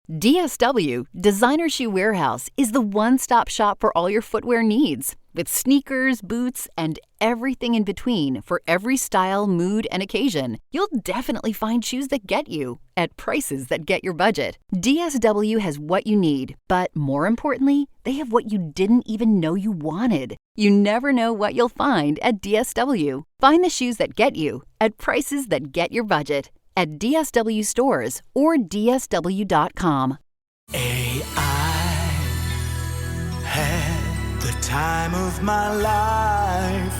DSW, Designer Shoe Warehouse, is the one-stop shop for all your footwear needs. With sneakers, boots, and everything in between for every style, mood, and occasion, you'll definitely find shoes that get you at prices that get your budget. DSW has what you need, but more importantly, they have what you didn't even know you wanted. You never know what you'll find at DSW. Find the shoes that get you at prices that get your budget at DSW stores or DSW.com. I had the time of my life.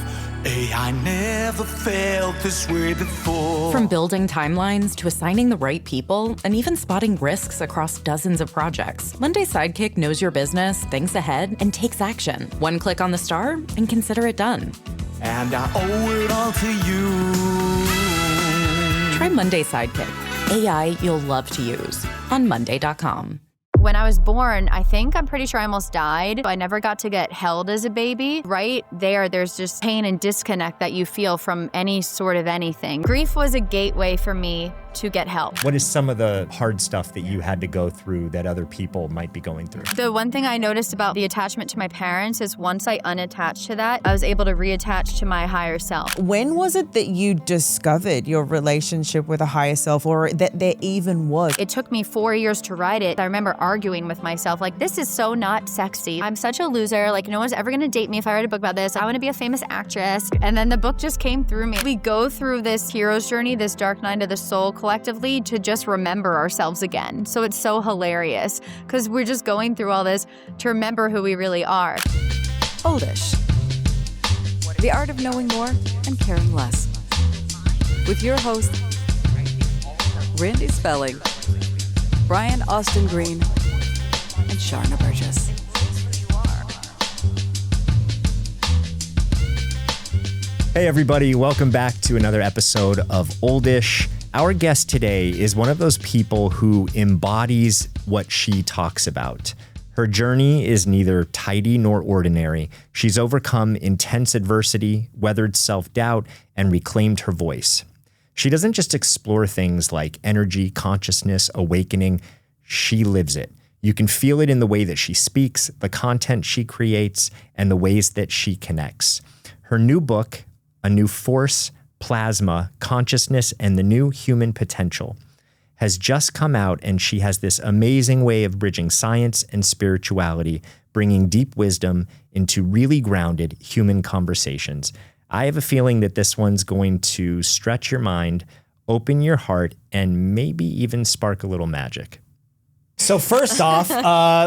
I never felt this way before. From building timelines to assigning the right people and even spotting risks across dozens of projects, Monday Sidekick knows your business, thinks ahead, and takes action. One click on the star and consider it done. And I owe it all to you. Try Monday Sidekick, AI you'll love to use on Monday.com. When I was born, I'm pretty sure I almost died. I never got to get held as a baby. Right there's just pain and disconnect that you feel from any sort of anything. Grief was a gateway for me to get help. What is some of the hard stuff that you had to go through that other people might be going through? The one thing I noticed about the attachment to my parents is once I unattached to that, I was able to reattach to my higher self. When was it that you discovered your relationship with a higher self, or that there even was? It took me 4 years to write it. I remember arguing with myself, like, this is so not sexy. I'm such a loser. Like, no one's ever gonna date me if I write a book about this. I wanna be a famous actress. And then the book just came through me. We go through this hero's journey, this dark night of the soul collectively to just remember ourselves again. So it's so hilarious because we're just going through all this to remember who we really are. Oldish. The art of knowing more and caring less. With your host, Randy Spelling, Brian Austin Green, and Sharna Burgess. Hey everybody, welcome back to another episode of Oldish. Our guest today is one of those people who embodies what she talks about. Her journey is neither tidy nor ordinary. She's overcome intense adversity, weathered self-doubt, and reclaimed her voice. She doesn't just explore things like energy, consciousness, awakening. She lives it. You can feel it in the way that she speaks, the content she creates, and the ways that she connects. Her new book, A New Force, Plasma, Consciousness, and the New Human Potential, has just come out, and she has this amazing way of bridging science and spirituality, bringing deep wisdom into really grounded human conversations. I have a feeling that this one's going to stretch your mind, open your heart, and maybe even spark a little magic. So first off,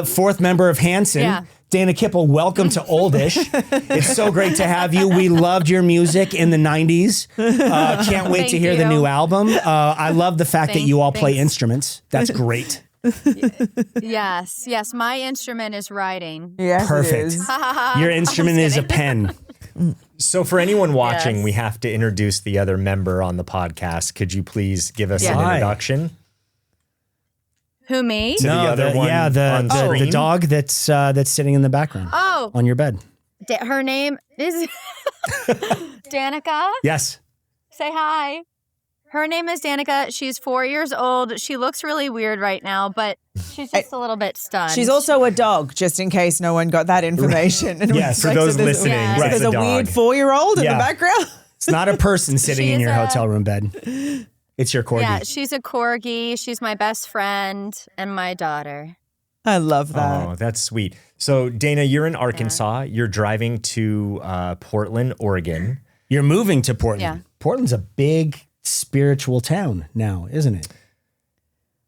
fourth member of Hanson, Dana Kippel, welcome to Oldish. It's so great to have you. We loved your music in the 90s. Can't wait to hear the new album. I love the fact that you all play instruments. That's great. Yes. My instrument is writing. Yes, perfect. Your instrument is a pen. So for anyone watching, we have to introduce the other member on the podcast. Could you please give us an introduction? Who, me? To the other one on the dog that's sitting in the background on your bed. Her name is Danica. Yes. Say hi. Her name is Danica. She's 4 years old. She looks really weird right now, but she's just a little bit stunned. She's also a dog, just in case no one got that information. And yes, for those listening. So there's a weird 4-year-old in the background. It's not a person sitting in your hotel room bed. It's your corgi. Yeah, she's a corgi. She's my best friend and my daughter. I love that. Oh, that's sweet. So, Dana, you're in Arkansas. You're driving to Portland, Oregon. You're moving to Portland. Yeah. Portland's a big spiritual town now, isn't it?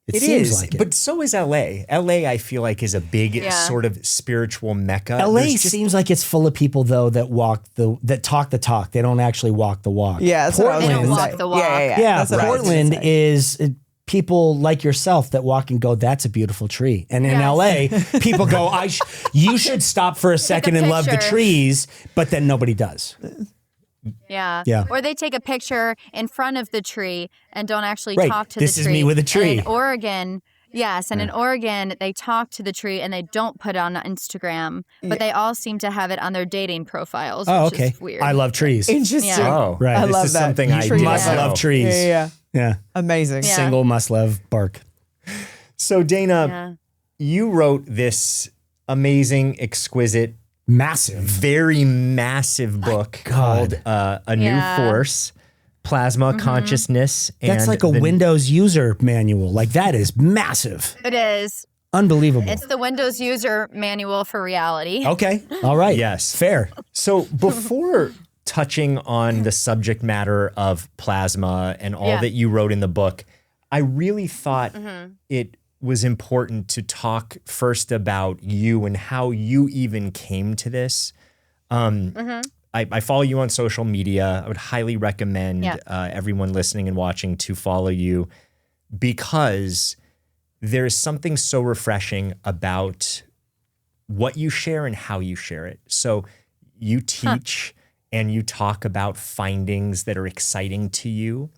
It seems like it. But so is LA. LA, I feel like, is a big sort of spiritual mecca. LA seems like it's full of people, though, that talk the talk. They don't actually walk the walk. Yeah, that's what I was They don't gonna walk say. the walk. Yeah, Portland is people like yourself that walk and go, that's a beautiful tree. And in LA, people go, you should stop for a second and love the trees, but then nobody does. Yeah. Or they take a picture in front of the tree and don't actually talk to the tree. This is me with a tree. And in Oregon, in Oregon, they talk to the tree and they don't put it on Instagram, but they all seem to have it on their dating profiles, which is weird. I love trees. Interesting. Yeah. Oh, right. I love that. Something I must love trees. Yeah. Yeah. Amazing. Single must love bark. So Dana, Yeah. you wrote this amazing, exquisite, Massive. very massive book called A New Force, Plasma Consciousness. And That's like a Windows user manual. Like that is massive. It is. Unbelievable. It's the Windows user manual for reality. Okay. All right. Yes. Fair. So before touching on the subject matter of plasma and all that you wrote in the book, I really thought it was important to talk first about you and how you even came to this. I follow you on social media. I would highly recommend everyone listening and watching to follow you, because there's something so refreshing about what you share and how you share it. So you teach and you talk about findings that are exciting to you,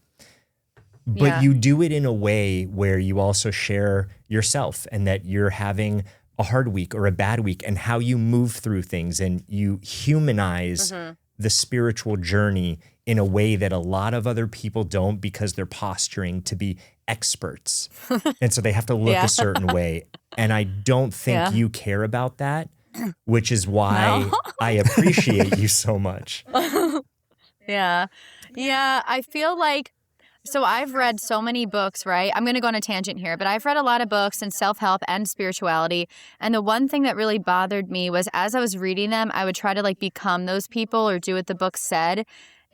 but you do it in a way where you also share yourself and that you're having a hard week or a bad week and how you move through things, and you humanize the spiritual journey in a way that a lot of other people don't, because they're posturing to be experts. And so they have to look a certain way. And I don't think you care about that, which is why I appreciate you so much. Yeah. I feel like, so I've read so many books, right? I'm going to go on a tangent here, but I've read a lot of books in self-help and spirituality. And the one thing that really bothered me was, as I was reading them, I would try to like become those people or do what the book said.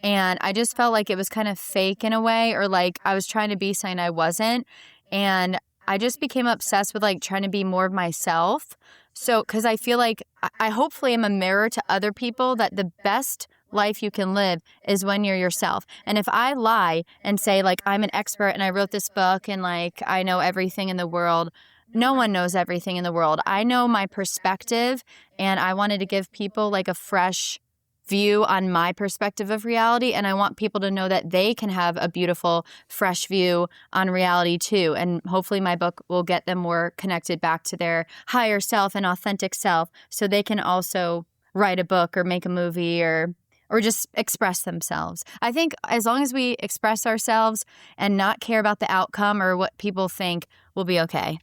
And I just felt like it was kind of fake in a way, or like I was trying to be something I wasn't. And I just became obsessed with like trying to be more of myself. So, because I feel like I hopefully am a mirror to other people that the best life you can live is when you're yourself. And if I lie and say like I'm an expert and I wrote this book and like I know everything in the world, no one knows everything in the world. I know my perspective, and I wanted to give people like a fresh view on my perspective of reality. And I want people to know that they can have a beautiful, fresh view on reality too. And hopefully my book will get them more connected back to their higher self and authentic self, so they can also write a book or make a movie or just express themselves. I think as long as we express ourselves and not care about the outcome or what people think, we'll be okay.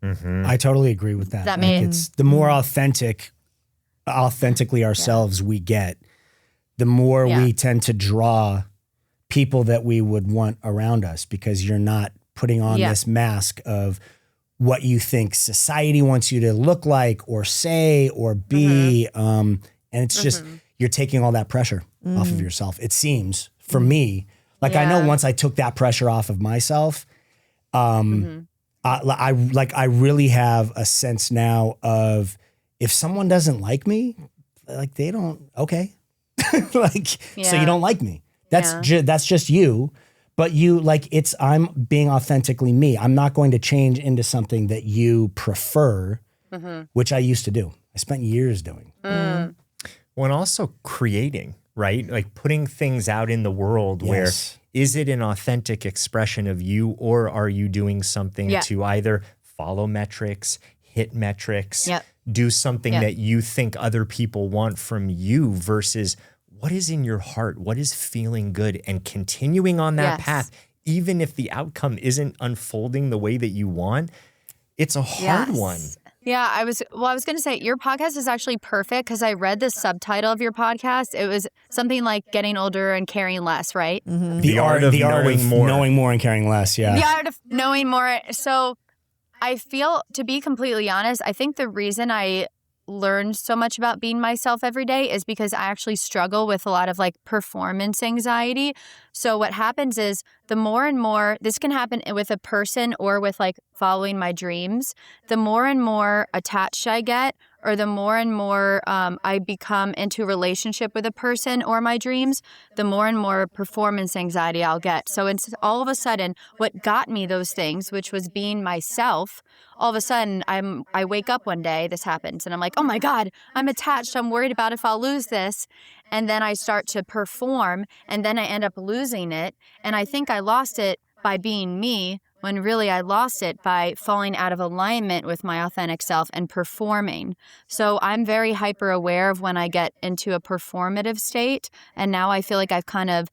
I totally agree with that. It's the more authentically ourselves we get, the more we tend to draw people that we would want around us, because you're not putting on this mask of what you think society wants you to look like or say or be. And it's just, you're taking all that pressure off of yourself. It seems, for me, like I know once I took that pressure off of myself, I really have a sense now of, if someone doesn't like me, like they don't, okay. So you don't like me. That's just you. But you, like, I'm being authentically me. I'm not going to change into something that you prefer, which I used to do. I spent years doing. Well, and also creating, right? Like putting things out in the world where, is it an authentic expression of you, or are you doing something to either follow metrics, hit metrics, do something that you think other people want from you, versus what is in your heart, what is feeling good, and continuing on that path, even if the outcome isn't unfolding the way that you want. It's a hard one. Yeah, I was going to say, your podcast is actually perfect, because I read the subtitle of your podcast. It was something like Getting Older and Caring Less, right? The art of knowing more. Knowing more and caring less, The art of knowing more. So I feel, to be completely honest, I think the reason I learned so much about being myself every day is because I actually struggle with a lot of like performance anxiety. So what happens is, the more and more, this can happen with a person or with like following my dreams, the more and more attached I get, or the more and more I become into a relationship with a person or my dreams, the more and more performance anxiety I'll get. So it's all of a sudden, what got me those things, which was being myself, all of a sudden I wake up one day, this happens, and I'm like, oh my God, I'm attached. I'm worried about if I'll lose this. And then I start to perform, and then I end up losing it. And I think I lost it by being me, when really I lost it by falling out of alignment with my authentic self and performing. So I'm very hyper aware of when I get into a performative state. And now I feel like I've kind of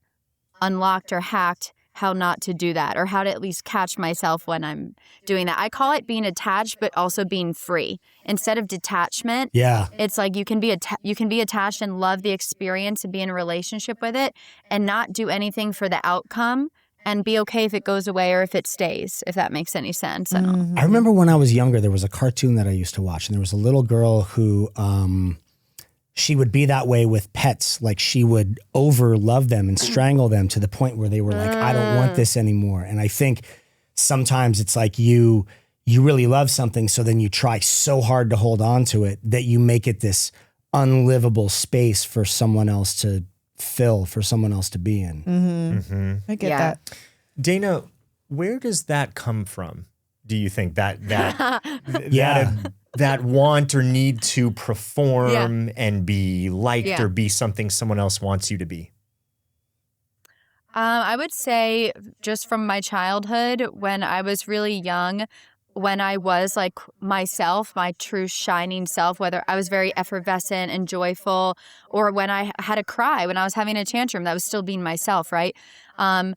unlocked or hacked how not to do that, or how to at least catch myself when I'm doing that. I call it being attached, but also being free. Instead of detachment, it's like you can be attached and love the experience and be in a relationship with it and not do anything for the outcome and be okay if it goes away or if it stays, if that makes any sense. I remember when I was younger, there was a cartoon that I used to watch, and there was a little girl who she would be that way with pets. Like she would over love them and strangle them to the point where they were like, I don't want this anymore. And I think sometimes it's like you really love something, so then you try so hard to hold on to it that you make it this unlivable space for someone else to fill, for someone else to be in. I get that. Dana, where does that come from? Do you think that want or need to perform and be liked or be something someone else wants you to be? I would say just from my childhood, when I was really young, when I was like myself, my true shining self, whether I was very effervescent and joyful, or when I had a cry, when I was having a tantrum, that was still being myself, right? My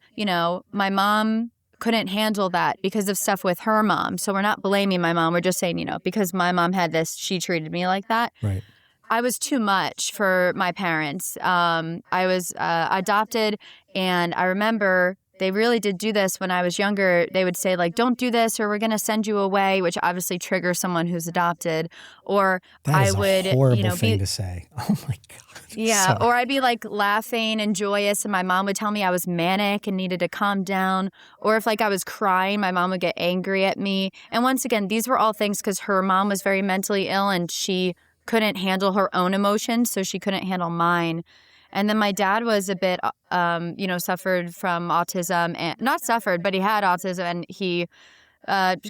mom couldn't handle that because of stuff with her mom. So we're not blaming my mom. We're just saying, because my mom had this, she treated me like that. Right. I was too much for my parents. I was adopted, and I remember they really did do this when I was younger. They would say, like, don't do this or we're going to send you away, which obviously triggers someone who's adopted. Or that is I would, a horrible thing to say. Oh my God. Yeah. Sorry. Or I'd be like laughing and joyous, and my mom would tell me I was manic and needed to calm down. Or if like I was crying, my mom would get angry at me. And once again, these were all things because her mom was very mentally ill and she couldn't handle her own emotions, so she couldn't handle mine. And then my dad was a bit, suffered from autism, and not suffered, but he had autism, and he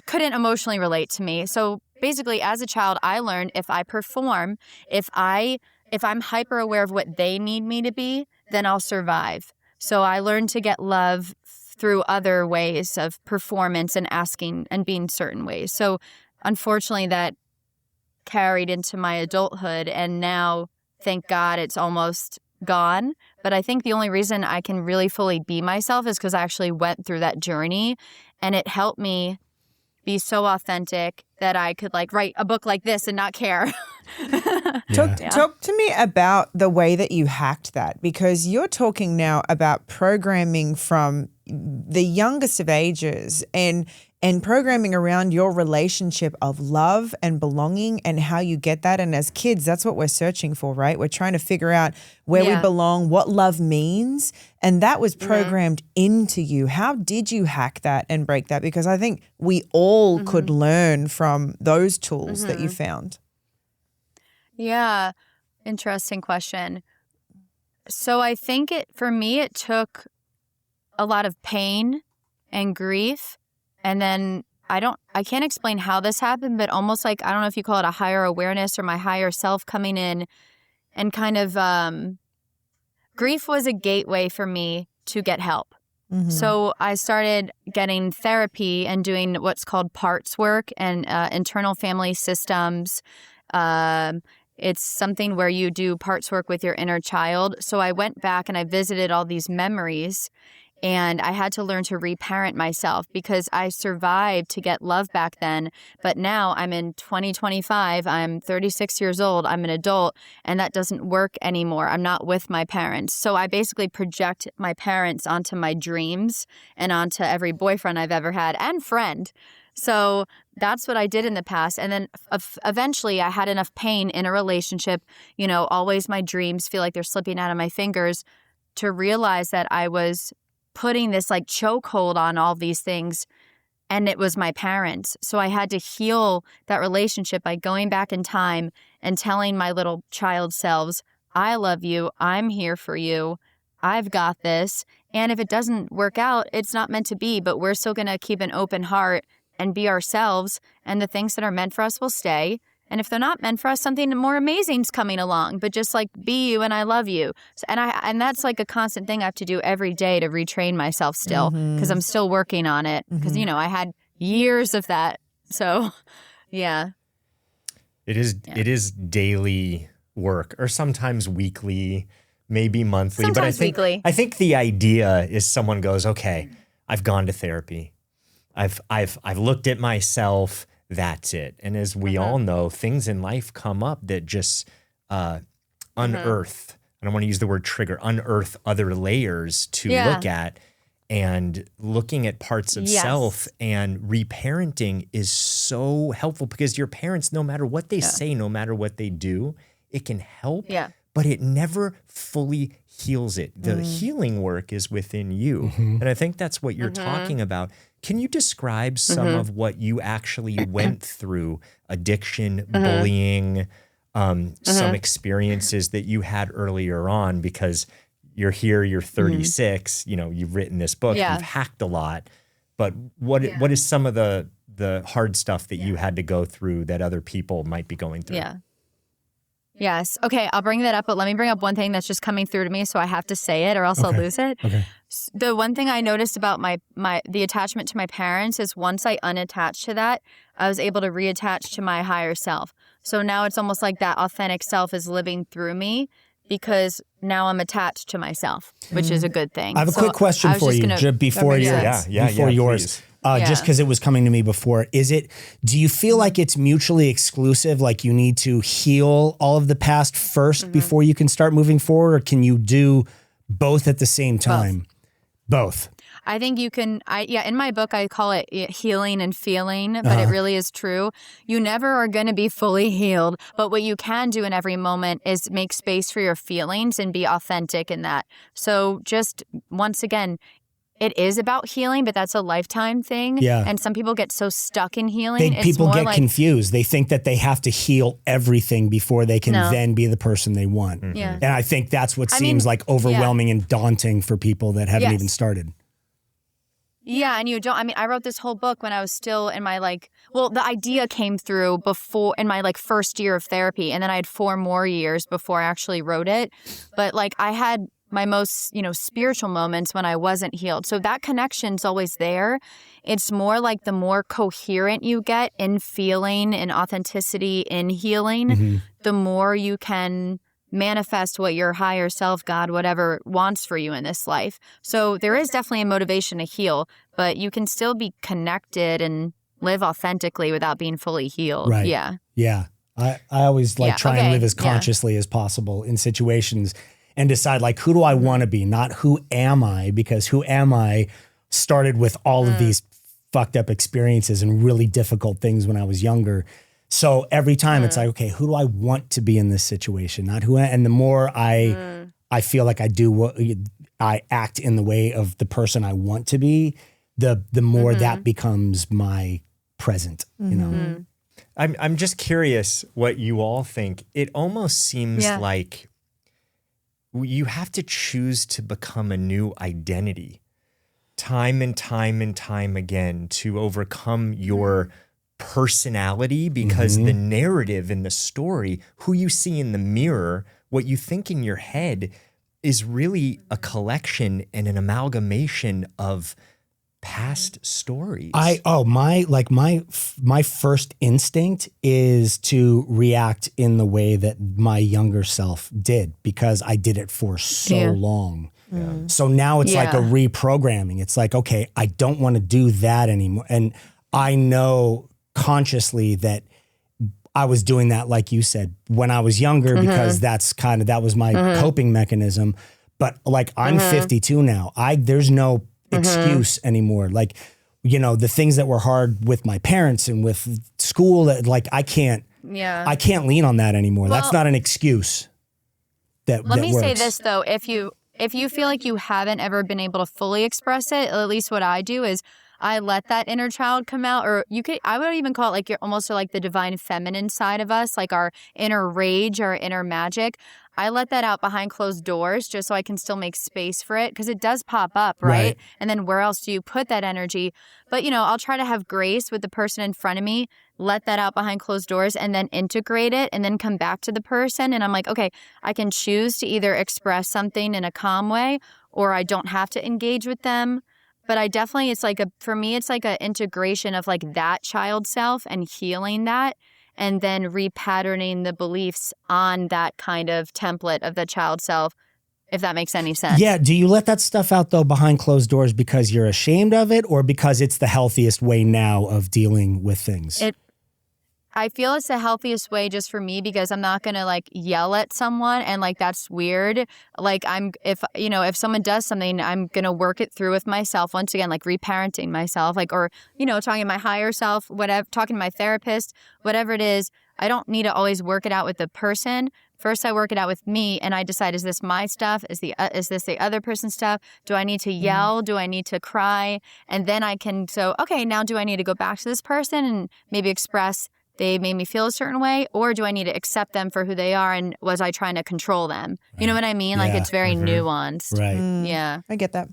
couldn't emotionally relate to me. So basically, as a child, I learned if I perform, if I'm hyper aware of what they need me to be, then I'll survive. So I learned to get love through other ways of performance and asking and being certain ways. So unfortunately, that carried into my adulthood, and now, thank God, it's almost gone. But I think the only reason I can really fully be myself is because I actually went through that journey, and it helped me be so authentic that I could like write a book like this and not care. Talk to me about the way that you hacked that, because you're talking now about programming from the youngest of ages and programming around your relationship of love and belonging and how you get that. And as kids, that's what we're searching for, right? We're trying to figure out where we belong, what love means. And that was programmed into you. How did you hack that and break that? Because I think we all could learn from those tools that you found. Yeah. Interesting question. So I think for me, it took a lot of pain and grief. And then I can't explain how this happened, but almost like, I don't know if you call it a higher awareness or my higher self coming in and kind of, grief was a gateway for me to get help. So I started getting therapy and doing what's called parts work and internal family systems. It's something where you do parts work with your inner child. So I went back and I visited all these memories, and I had to learn to reparent myself because I survived to get love back then. But now I'm in 2025. I'm 36 years old. I'm an adult, and that doesn't work anymore. I'm not with my parents. So I basically project my parents onto my dreams and onto every boyfriend I've ever had and friend. So that's what I did in the past. And then eventually I had enough pain in a relationship, always my dreams feel like they're slipping out of my fingers, to realize that I was putting this like chokehold on all these things, and it was my parents. So I had to heal that relationship by going back in time and telling my little child selves, I love you, I'm here for you, I've got this. And if it doesn't work out, it's not meant to be, but we're still going to keep an open heart and be ourselves, and the things that are meant for us will stay. And if they're not meant for us, something more amazing's coming along. But just like, be you and I love you. So, and that's like a constant thing I have to do every day to retrain myself still, because I'm still working on it. Because, I had years of that. So, yeah. It is daily work, or sometimes weekly, maybe monthly. Sometimes weekly. I think the idea is someone goes, okay, I've gone to therapy. I've looked at myself. That's it. And as we all know, things in life come up that just unearth. I don't want to use the word trigger, unearth other layers to look at. And looking at parts of self and reparenting is so helpful because your parents, no matter what they say, no matter what they do, it can help, but it never fully heals it. The healing work is within you. And I think that's what you're talking about. Can you describe some of what you actually went through? Addiction, bullying, some experiences that you had earlier on, because you're here, you're 36, you know, you've written this book, you've hacked a lot, but what is some of the hard stuff that you had to go through that other people might be going through? Yes. Okay, I'll bring that up, but let me bring up one thing that's just coming through to me, so I have to say it or else I'll lose it. Okay. The one thing I noticed about the attachment to my parents is once I unattached to that, I was able to reattach to my higher self. So now it's almost like that authentic self is living through me, because now I'm attached to myself, which is a good thing. I have a quick question for you before yours. Just because it was coming to me before. Do you feel like it's mutually exclusive? Like you need to heal all of the past first before you can start moving forward? Or can you do both at the same time? Both. I think you can, in my book, I call it healing and feeling, but it really is true. You never are going to be fully healed, but what you can do in every moment is make space for your feelings and be authentic in that. So just, once again, it is about healing, but that's a lifetime thing. Yeah. And some people get so stuck in healing. People get confused. They think that they have to heal everything before they can then be the person they want. Yeah. And I think that's what seems like overwhelming and daunting for people that haven't even started. Yeah, and I wrote this whole book when I was still in my the idea came through before in my first year of therapy, and then I had 4 more years before I actually wrote it. But I had my most, spiritual moments when I wasn't healed. So that connection's always there. It's more like the more coherent you get in feeling, in authenticity, in healing, the more you can manifest what your higher self, God, whatever wants for you in this life. So there is definitely a motivation to heal, but you can still be connected and live authentically without being fully healed. Right. Yeah. Yeah. I always try and live as consciously as possible in situations and decide who do I want to be, not who am I, because who am I started with all of these fucked up experiences and really difficult things when I was younger. So every time it's okay, who do I want to be in this situation? Not who, and the more I feel like I do what I act in the way of the person I want to be, the more that becomes my present, I'm just curious what you all think. It almost seems like you have to choose to become a new identity time and time and time again to overcome your personality, because the narrative in the story, who you see in the mirror, what you think in your head is really a collection and an amalgamation of past stories. My first instinct is to react in the way that my younger self did, because I did it for so long. Yeah. So now it's like a reprogramming. It's okay, I don't want to do that anymore. And I know consciously that I was doing that, like you said, when I was younger, because that was my coping mechanism. But I'm 52 now. There's no excuse anymore. The things that were hard with my parents and with school, that I can't lean on that anymore. Well, that's not an excuse. Let me say this though, if you feel like you haven't ever been able to fully express it, at least what I do is I let that inner child come out, or I would even call it you're almost the divine feminine side of us, our inner rage, our inner magic. I let that out behind closed doors just so I can still make space for it, because it does pop up, right? And then where else do you put that energy? But, I'll try to have grace with the person in front of me, let that out behind closed doors, and then integrate it, and then come back to the person. And I'm okay, I can choose to either express something in a calm way, or I don't have to engage with them. But I definitely, for me, it's an integration of that child self and healing that, and then repatterning the beliefs on that kind of template of the child self if that makes any sense. Yeah. Do you let that stuff out though behind closed doors because you're ashamed of it, or because it's the healthiest way now of dealing with things? I feel it's the healthiest way just for me, because I'm not going to like yell at someone and like that's weird. Like if someone does something, I'm going to work it through with myself. Once again, like reparenting myself, like, or, talking to my higher self, whatever, talking to my therapist, whatever it is. I don't need to always work it out with the person. First, I work it out with me and I decide, is this my stuff? Is this the other person's stuff? Do I need to yell? Do I need to cry? And then I can, now do I need to go back to this person and maybe express they made me feel a certain way, or do I need to accept them for who they are, and was I trying to control them? You know what I mean? Like, it's very nuanced. Right. Yeah. I get that.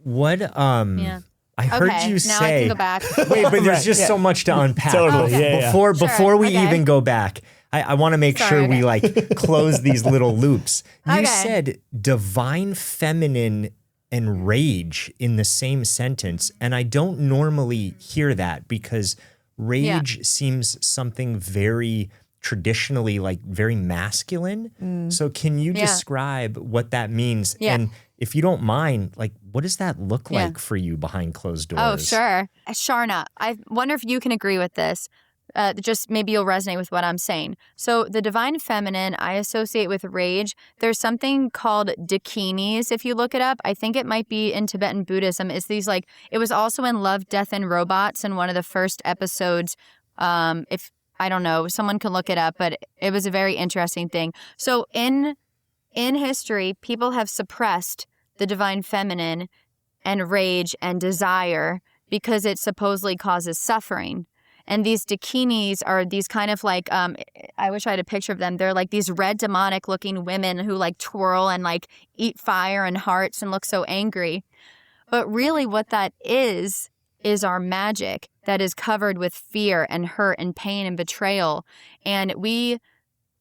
What Yeah. I heard you now say. I can go back. Wait, but there's just so much to unpack. Totally. Okay. Before we even go back, I want to make sure we like close these little loops. You said divine feminine and rage in the same sentence, and I don't normally hear that because rage seems something very traditionally like very masculine. So can you describe what that means? And if you don't mind, like, what does that look like for you behind closed doors? Oh, sure. Sharna, I wonder if you can agree with this. Just maybe you'll resonate with what I'm saying. So the divine feminine I associate with rage. There's something called dakinis. If you look it up, I think it might be in Tibetan Buddhism. It's these like, it was also in Love, Death, and Robots in one of the first episodes. If I don't know, someone can look it up, but it was a very interesting thing. So in history, people have suppressed the divine feminine and rage and desire because it supposedly causes suffering. And these dakinis are these kind of like, I wish I had a picture of them. They're like these red demonic looking women who like twirl and like eat fire and hearts and look so angry. But really what that is our magic that is covered with fear and hurt and pain and betrayal. And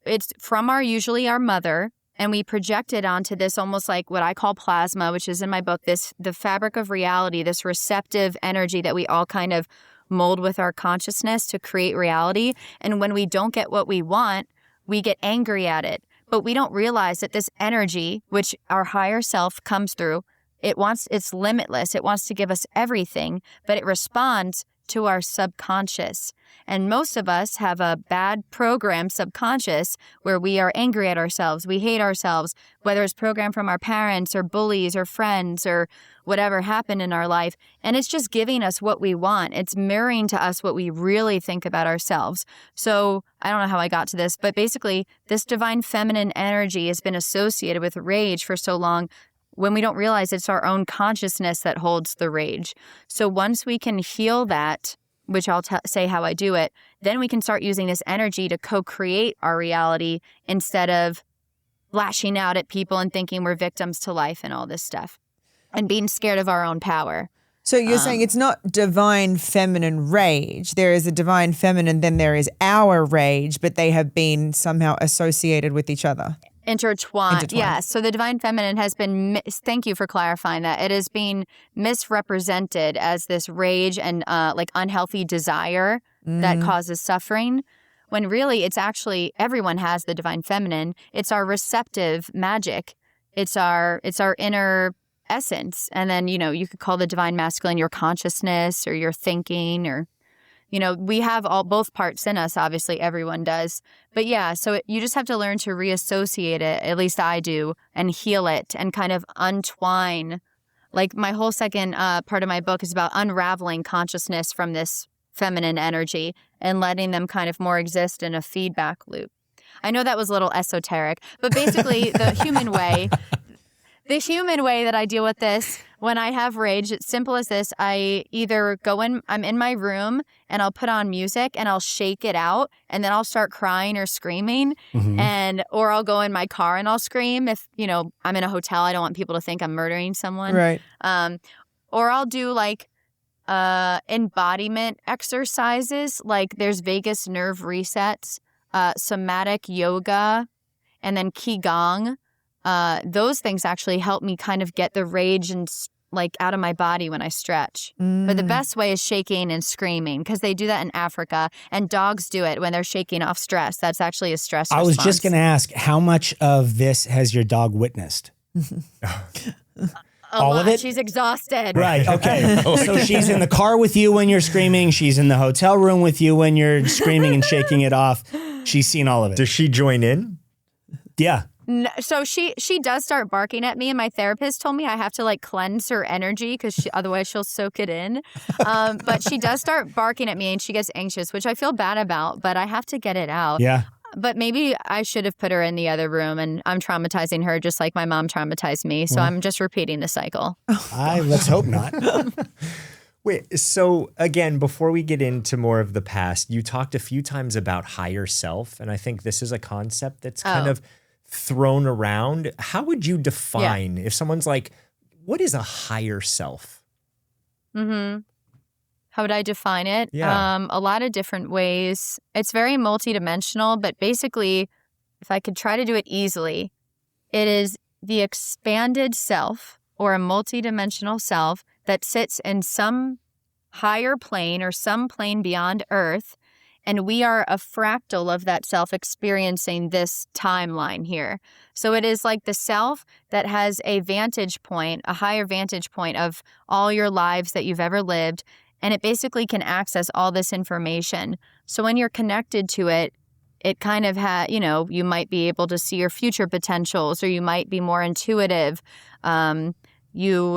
it's from usually our mother, and we project it onto this almost like what I call plasma, which is in my book, the fabric of reality, this receptive energy that we all kind of mold with our consciousness to create reality. And when we don't get what we want, we get angry at it. But we don't realize that this energy, which our higher self comes through, it's limitless. It wants to give us everything, but it responds to our subconscious. And most of us have a bad program subconscious where we are angry at ourselves. We hate ourselves, whether it's programmed from our parents or bullies or friends or whatever happened in our life. And it's just giving us what we want. It's mirroring to us what we really think about ourselves. So I don't know how I got to this, but basically this divine feminine energy has been associated with rage for so long when we don't realize it's our own consciousness that holds the rage. So once we can heal that, which I'll say how I do it, then we can start using this energy to co-create our reality instead of lashing out at people and thinking we're victims to life and all this stuff and being scared of our own power. So you're saying it's not divine feminine rage. There is a divine feminine, then there is our rage, but they have been somehow associated with each other. Intertwined. Yes. So the divine feminine has been, thank you for clarifying that. It is being misrepresented as this rage and like unhealthy desire that causes suffering, when really it's actually, everyone has the divine feminine. It's our receptive magic. It's our inner essence. And then, you could call the divine masculine your consciousness or your thinking, or we have both parts in us. Obviously, everyone does. But yeah, so you just have to learn to reassociate it, at least I do, and heal it and kind of untwine. Like my whole second part of my book is about unraveling consciousness from this feminine energy and letting them kind of more exist in a feedback loop. I know that was a little esoteric, but basically the human way that I deal with this when I have rage, it's simple as this. I either I'm in my room and I'll put on music and I'll shake it out, and then I'll start crying or screaming, or I'll go in my car and I'll scream if, I'm in a hotel. I don't want people to think I'm murdering someone. Right. Or I'll do like embodiment exercises, like there's vagus nerve resets, somatic yoga, and then qigong. Those things actually help me kind of get the rage and like out of my body when I stretch. But the best way is shaking and screaming, because they do that in Africa, and dogs do it when they're shaking off stress. That's actually a stress response. I was just going to ask, how much of this has your dog witnessed? All of it? She's exhausted. Right. Okay. So she's in the car with you when you're screaming. She's in the hotel room with you when you're screaming and shaking it off. She's seen all of it. Does she join in? Yeah. No, so she does start barking at me, and my therapist told me I have to like cleanse her energy because otherwise she'll soak it in. But she does start barking at me, and she gets anxious, which I feel bad about, but I have to get it out. Yeah. But maybe I should have put her in the other room, and I'm traumatizing her just like my mom traumatized me. So I'm just repeating the cycle. Let's hope not. Wait, so again, before we get into more of the past, you talked a few times about higher self, and I think this is a concept that's kind of thrown around. How would you define if someone's like, what is a higher self? How would I define it? Yeah. A lot of different ways. It's very multidimensional, but basically, if I could try to do it easily, it is the expanded self or a multidimensional self that sits in some higher plane or some plane beyond Earth. And we are a fractal of that self experiencing this timeline here. So it is like the self that has a vantage point, a higher vantage point of all your lives that you've ever lived. And it basically can access all this information. So when you're connected to it, it kind of you might be able to see your future potentials, or you might be more intuitive. You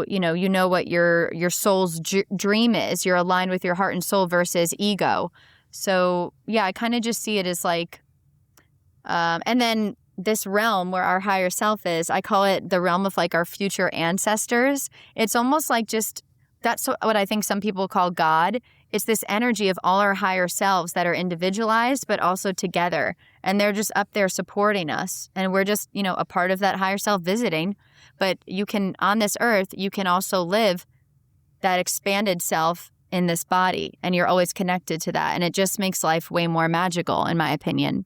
know what your soul's dream is. You're aligned with your heart and soul versus ego. So, yeah, I kind of just see it as like, and then this realm where our higher self is, I call it the realm of like our future ancestors. It's almost like that's what I think some people call God. It's this energy of all our higher selves that are individualized, but also together. And they're just up there supporting us. And we're just, a part of that higher self visiting. But on this earth, you can also live that expanded self in this body, and you're always connected to that. And it just makes life way more magical, in my opinion.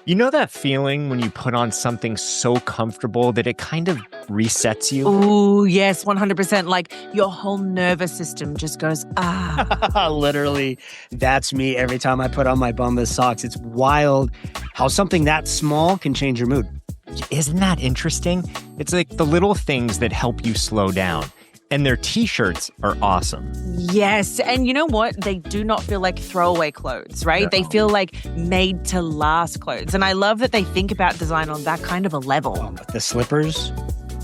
You know that feeling when you put on something so comfortable that it kind of resets you? Oh, yes, 100%. Like your whole nervous system just goes, Literally, that's me every time I put on my Bombas socks. It's wild how something that small can change your mood. Isn't that interesting? It's like the little things that help you slow down. And their t-shirts are awesome. Yes. And you know what? They do not feel like throwaway clothes, right? No. They feel like made to last clothes. And I love that they think about design on that kind of a level. The slippers,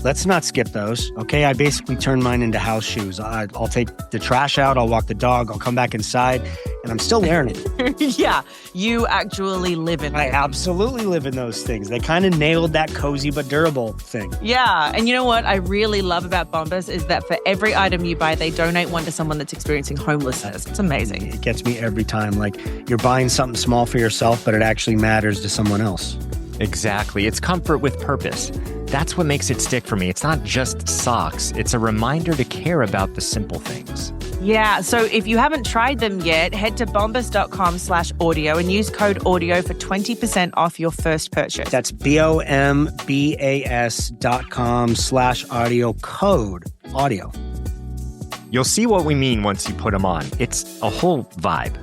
let's not skip those, okay? I basically turn mine into house shoes. I'll take the trash out, I'll walk the dog, I'll come back inside, and I'm still wearing it. Yeah, you actually live in it. I absolutely live in those things. They kind of nailed that cozy but durable thing. Yeah, and you know what I really love about Bombas is that for every item you buy, they donate one to someone that's experiencing homelessness. It's amazing. It gets me every time. Like, you're buying something small for yourself, but it actually matters to someone else. Exactly. It's comfort with purpose. That's what makes it stick for me. It's not just socks. It's a reminder to care about the simple things. Yeah, so if you haven't tried them yet, head to bombas.com/audio and use code audio for 20% off your first purchase. That's BOMBAS.com/audio, code audio. You'll see what we mean once you put them on. It's a whole vibe.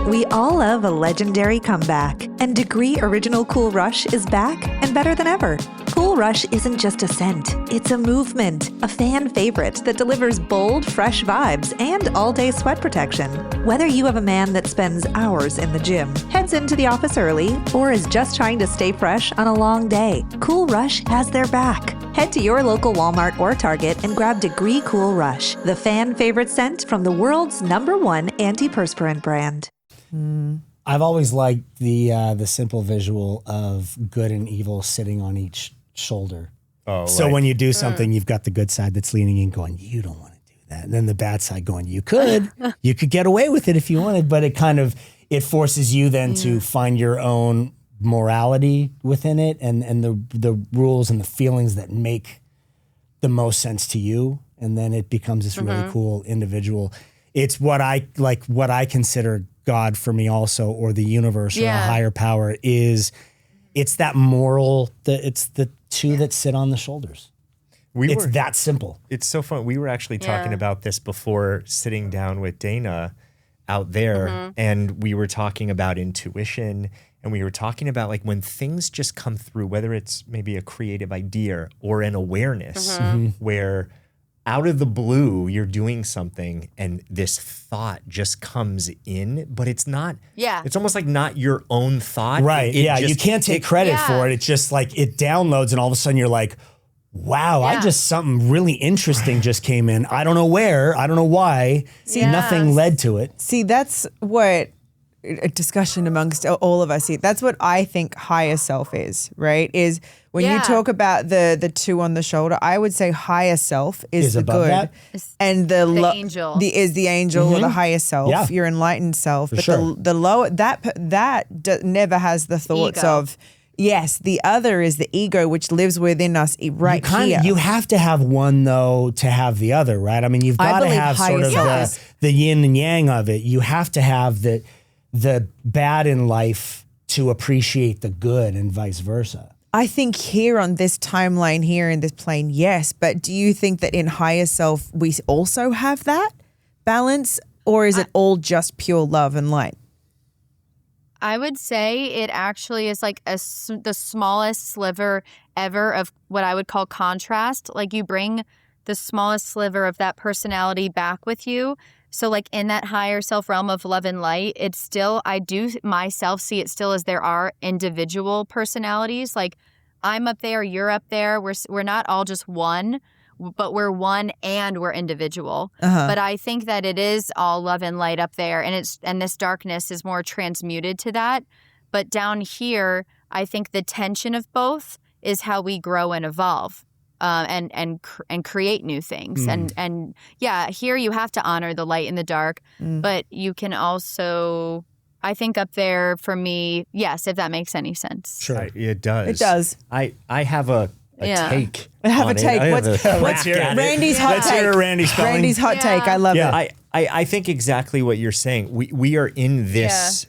We all love a legendary comeback, and Degree Original Cool Rush is back and better than ever. Cool Rush isn't just a scent, it's a movement, a fan favorite that delivers bold, fresh vibes and all-day sweat protection. Whether you have a man that spends hours in the gym, heads into the office early, or is just trying to stay fresh on a long day, Cool Rush has their back. Head to your local Walmart or Target and grab Degree Cool Rush, the fan favorite scent from the world's #1 antiperspirant brand. I've always liked the simple visual of good and evil sitting on each shoulder. Oh, so right. when you do something, you've got the good side that's leaning in going, you don't want to do that. And then the bad side going, you could get away with it if you wanted, but it forces you then to find your own morality within it and the rules and the feelings that make the most sense to you. And then it becomes this really cool individual. It's what I consider God for me also, or the universe or a higher power it's that moral, it's the two that sit on the shoulders. It's that simple. It's so fun. We were actually talking about this before sitting down with Dana out there, and we were talking about intuition and we were talking about like when things just come through, whether it's maybe a creative idea or an awareness where out of the blue, you're doing something and this thought just comes in, but it's not, it's almost like not your own thought. Right. You can't take credit for it. It's just like it downloads and all of a sudden you're like, wow, something really interesting just came in. I don't know where, I don't know why. Nothing led to it. See, that's what a discussion amongst all of us here. That's what I think higher self is, right? Is when you talk about the two on the shoulder, I would say higher self is the above good, that? and the angel is the angel or the higher self, your enlightened self. But the lower that never has the thoughts of. Yes, the other is the ego, which lives within us right here. You have to have one, though, to have the other, right? I mean, you've got to have sort of the yin and yang of it. You have to have the bad in life to appreciate the good and vice versa. I think here on this timeline here in this plane, yes. But do you think that in higher self, we also have that balance, or is it all just pure love and light? I would say it actually is like the smallest sliver ever of what I would call contrast. Like you bring the smallest sliver of that personality back with you. So like in that higher self realm of love and light, it's still, I do myself see it still as there are individual personalities. Like I'm up there, you're up there. We're not all just one, but we're one and we're individual. But I think that it is all love and light up there, and this darkness is more transmuted to that. But down here, I think the tension of both is how we grow and evolve, and create new things. And here you have to honor the light and the dark, but you can also, I think up there for me, yes, if that makes any sense. Sure, it does. It does. I have a take. I have a take. What's Randy's hot take? Let's hear Randy's spelling. Randy's hot take. I love it. I think exactly what you're saying. We are in this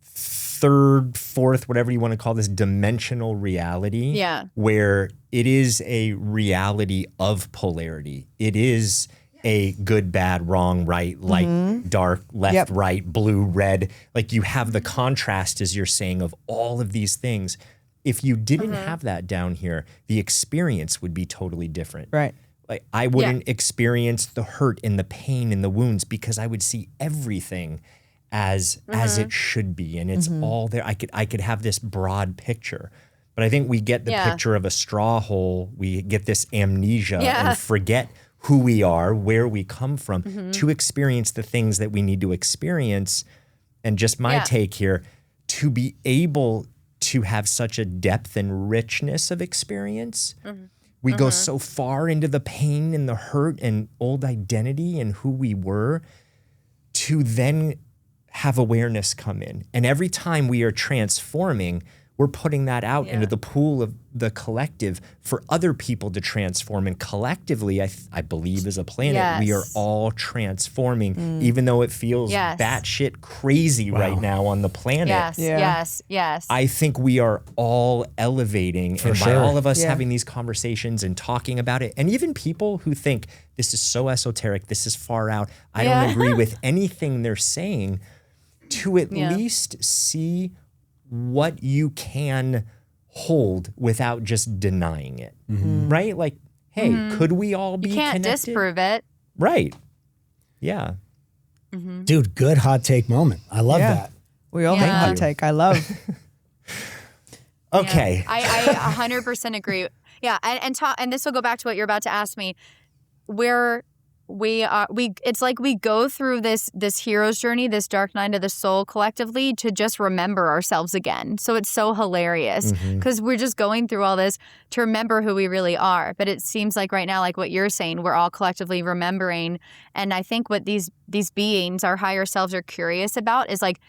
third, fourth, whatever you want to call this, dimensional reality. Where it is a reality of polarity. It is a good, bad, wrong, right, light, dark, left, right, blue, red. Like you have the contrast, as you're saying, of all of these things. If you didn't have that down here, the experience would be totally different. Right. Like I wouldn't experience the hurt and the pain and the wounds because I would see everything as it should be, and it's all there. I could have this broad picture. But I think we get the picture of a straw hole. We get this amnesia and forget who we are, where we come from, to experience the things that we need to experience. And just my take here, to be able to have such a depth and richness of experience. We go so far into the pain and the hurt and old identity and who we were to then have awareness come in. And every time we are transforming, we're putting that out into the pool of the collective for other people to transform. And collectively, I believe as a planet, we are all transforming, even though it feels batshit crazy right now on the planet. Yes. I think we are all elevating. And by all of us having these conversations and talking about it, and even people who think this is so esoteric, this is far out, I don't agree with anything they're saying, to at least see what you can hold without just denying it, right? Like, hey, could we all be connected? You can't disprove it. Right. Yeah. Dude, good hot take moment. I love that. We all have hot take. I love. Okay. I 100% agree. Yeah, and this will go back to what you're about to ask me. It's like we go through this hero's journey, this dark night of the soul collectively to just remember ourselves again. So it's so hilarious because we're just going through all this to remember who we really are. But it seems like right now, like what you're saying, we're all collectively remembering. And I think what these beings, our higher selves, are curious about is like,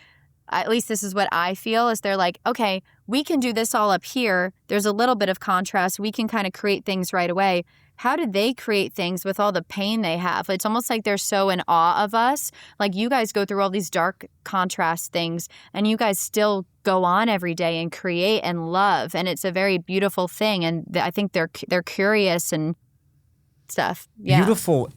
at least this is what I feel, is they're like, okay, we can do this all up here. There's a little bit of contrast. We can kind of create things right away. How did they create things with all the pain they have? It's almost like they're so in awe of us. Like you guys go through all these dark contrast things and you guys still go on every day and create and love. And it's a very beautiful thing. And I think they're curious and stuff. Yeah. Beautiful.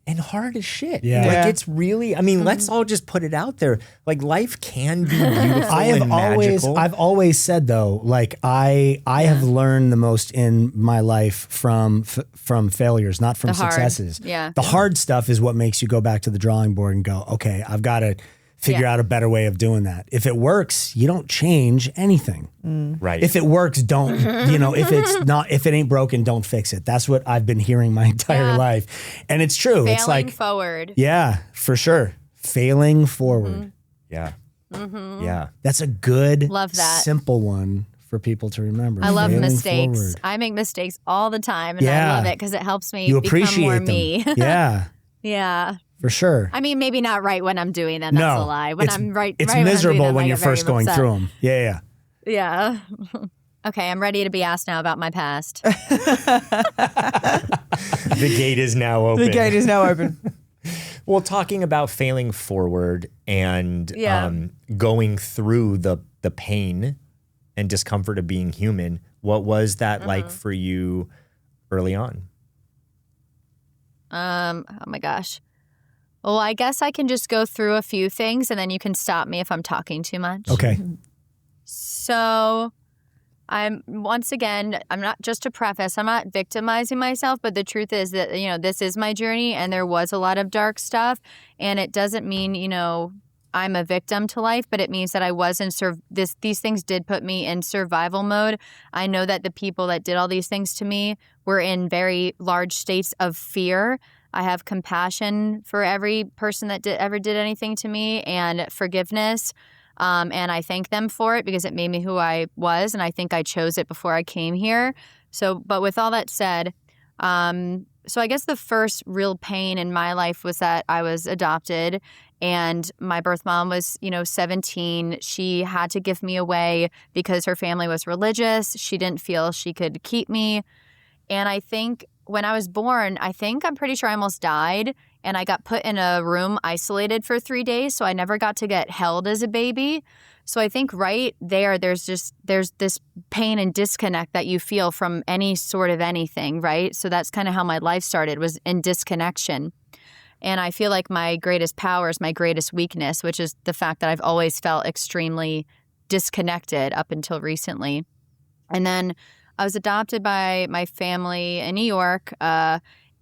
and hard as shit. Yeah. Like it's really, I mean, let's all just put it out there. Like life can be beautiful and magical. I've always said though, like I have learned the most in my life from failures, not from successes. The hard stuff is what makes you go back to the drawing board and go, okay, I've got to figure out a better way of doing that. If it works, you don't change anything. Right. If it works, don't, if it ain't broken, don't fix it. That's what I've been hearing my entire life. And it's true. It's like forward. Yeah, for sure. Failing forward. Yeah. Yeah. That's a good, love that. simple one for people to remember. I love Failing mistakes. forward. I make mistakes all the time, and I love it because it helps me become more them. me. Yeah. Yeah. For sure. I mean, maybe not right when I'm doing them. That's a lie. When I'm right, it's right miserable when you're get very first going upset. through them. Yeah. Yeah. Okay, I'm ready to be asked now about my past. The gate is now open. The gate is now open. Well, talking about failing forward and going through the pain and discomfort of being human, what was that like for you early on? Oh my gosh. Well, I guess I can just go through a few things and then you can stop me if I'm talking too much. Okay. So I'm not, just to preface, I'm not victimizing myself, but the truth is that, this is my journey and there was a lot of dark stuff, and it doesn't mean, I'm a victim to life, but it means that I was in these things did put me in survival mode. I know that the people that did all these things to me were in very large states of fear. I have compassion for every person that ever did anything to me, and forgiveness. And I thank them for it because it made me who I was, and I think I chose it before I came here. So, but with all that said, so I guess the first real pain in my life was that I was adopted, and my birth mom was, 17. She had to give me away because her family was religious. She didn't feel she could keep me. And I think when I was born, I'm pretty sure I almost died, and I got put in a room isolated for 3 days, so I never got to get held as a baby. So I think right there, there's this pain and disconnect that you feel from any sort of anything, right? So that's kind of how my life started, was in disconnection. And I feel like my greatest power is my greatest weakness, which is the fact that I've always felt extremely disconnected up until recently. And then I was adopted by my family in New York, and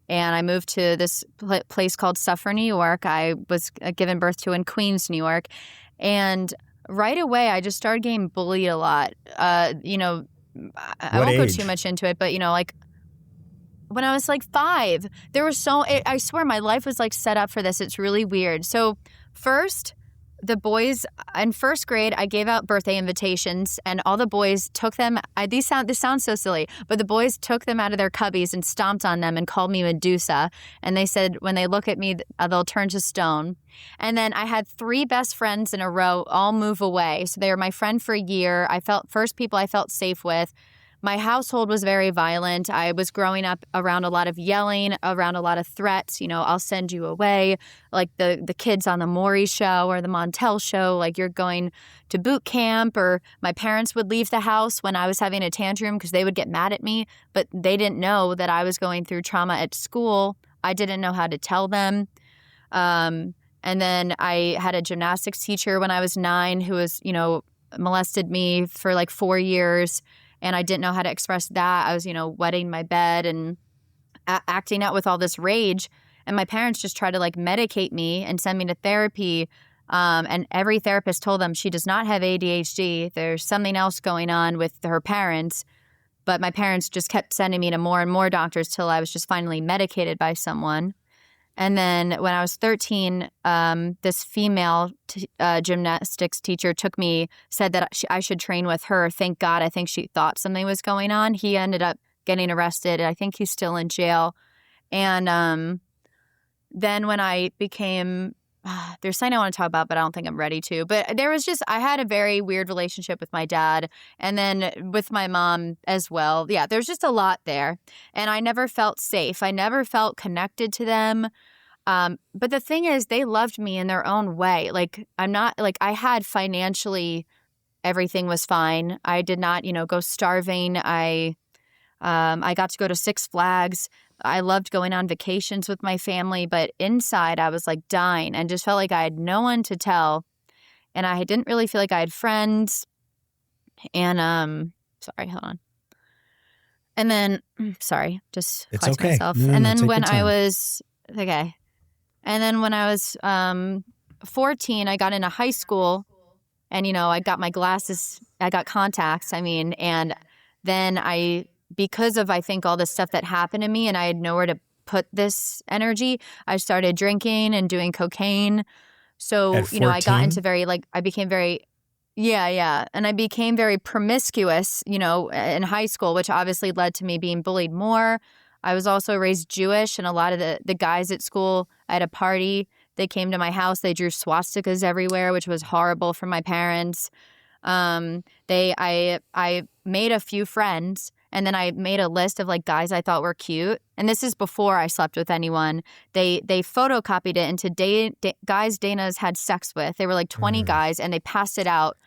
I moved to this place called Suffolk, New York. I was given birth to in Queens, New York. And right away, I just started getting bullied a lot. I won't go too much into it, but, when I was like 5, there was I swear my life was like set up for this. It's really weird. So first, the boys in first grade, I gave out birthday invitations, and all the boys took them. This sounds so silly, but the boys took them out of their cubbies and stomped on them and called me Medusa. And they said, when they look at me, they'll turn to stone. And then I had 3 best friends in a row all move away. So they were my friend for a year. First people I felt safe with. My household was very violent. I was growing up around a lot of yelling, around a lot of threats. I'll send you away. Like the kids on the Maury show or the Montel show, like you're going to boot camp. Or my parents would leave the house when I was having a tantrum because they would get mad at me. But they didn't know that I was going through trauma at school. I didn't know how to tell them. And then I had a gymnastics teacher when I was 9 who was, molested me for like 4 years. And I didn't know how to express that. I was, wetting my bed and acting out with all this rage. And my parents just tried to like medicate me and send me to therapy. And every therapist told them she does not have ADHD. There's something else going on with her parents. But my parents just kept sending me to more and more doctors till I was just finally medicated by someone. And then when I was 13, this female gymnastics teacher said that I should train with her. Thank God. I think she thought something was going on. He ended up getting arrested. I think he's still in jail. And then when I became there's something I want to talk about, but I don't think I'm ready to. But I had a very weird relationship with my dad and then with my mom as well. Yeah, there's just a lot there. And I never felt safe. I never felt connected to them. But the thing is, they loved me in their own way. Like, I had financially, everything was fine. I did not, go starving. I got to go to Six Flags I loved going on vacations with my family, but inside I was like dying and just felt like I had no one to tell. And I didn't really feel like I had friends. And, sorry, hold on. And then, sorry, just it's caused okay. myself. No, and then take when your time. I was, okay. And then when I was 14, I got into high school and, I got my glasses, I got contacts, and then because of, I think, all the stuff that happened to me and I had nowhere to put this energy, I started drinking and doing cocaine. So, At I got 14? into I became very, yeah. And I became very promiscuous, in high school, which obviously led to me being bullied more. I was also raised Jewish, and a lot of the guys at school, I had a party, they came to my house, they drew swastikas everywhere, which was horrible for my parents. I made a few friends, and then I made a list of like guys I thought were cute. And this is before I slept with anyone. They photocopied it into guys Dana's had sex with. They were like 20 guys, and they passed it out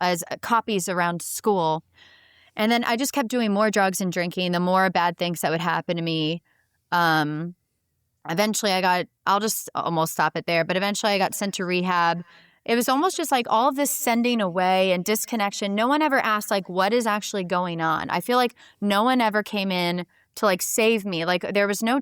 as copies around school. And then I just kept doing more drugs and drinking, the more bad things that would happen to me. Eventually I'll just almost stop it there, but eventually I got sent to rehab. It was almost just like all of this sending away and disconnection. No one ever asked like what is actually going on. I feel like no one ever came in to like save me. Like there was no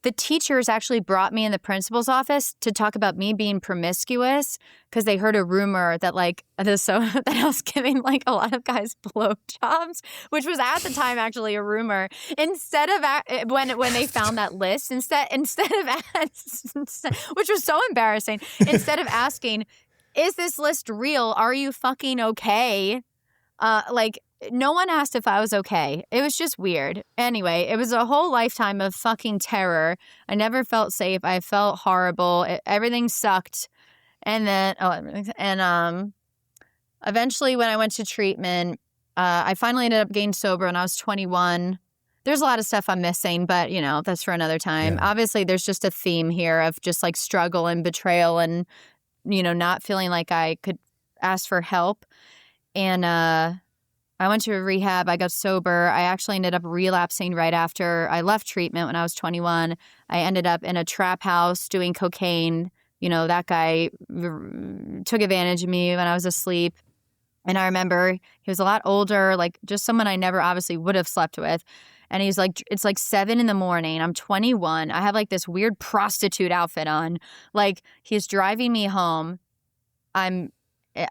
the teachers actually brought me in the principal's office to talk about me being promiscuous because they heard a rumor that that I was giving like a lot of guys blowjobs, which was at the time actually a rumor. Instead of when they found that list, instead of which was so embarrassing, instead of asking, "Is this list real? Are you fucking okay?" No one asked if I was okay. It was just weird. Anyway, it was a whole lifetime of fucking terror. I never felt safe. I felt horrible. Everything sucked. And then, eventually when I went to treatment, I finally ended up getting sober when I was 21. There's a lot of stuff I'm missing, but, that's for another time. Yeah. Obviously, there's just a theme here of just like struggle and betrayal and, not feeling like I could ask for help. And, I went to a rehab. I got sober. I actually ended up relapsing right after I left treatment when I was 21. I ended up in a trap house doing cocaine. That guy took advantage of me when I was asleep. And I remember he was a lot older, like just someone I never obviously would have slept with. And he's like, it's like 7 a.m. I'm 21. I have like this weird prostitute outfit on. Like he's driving me home.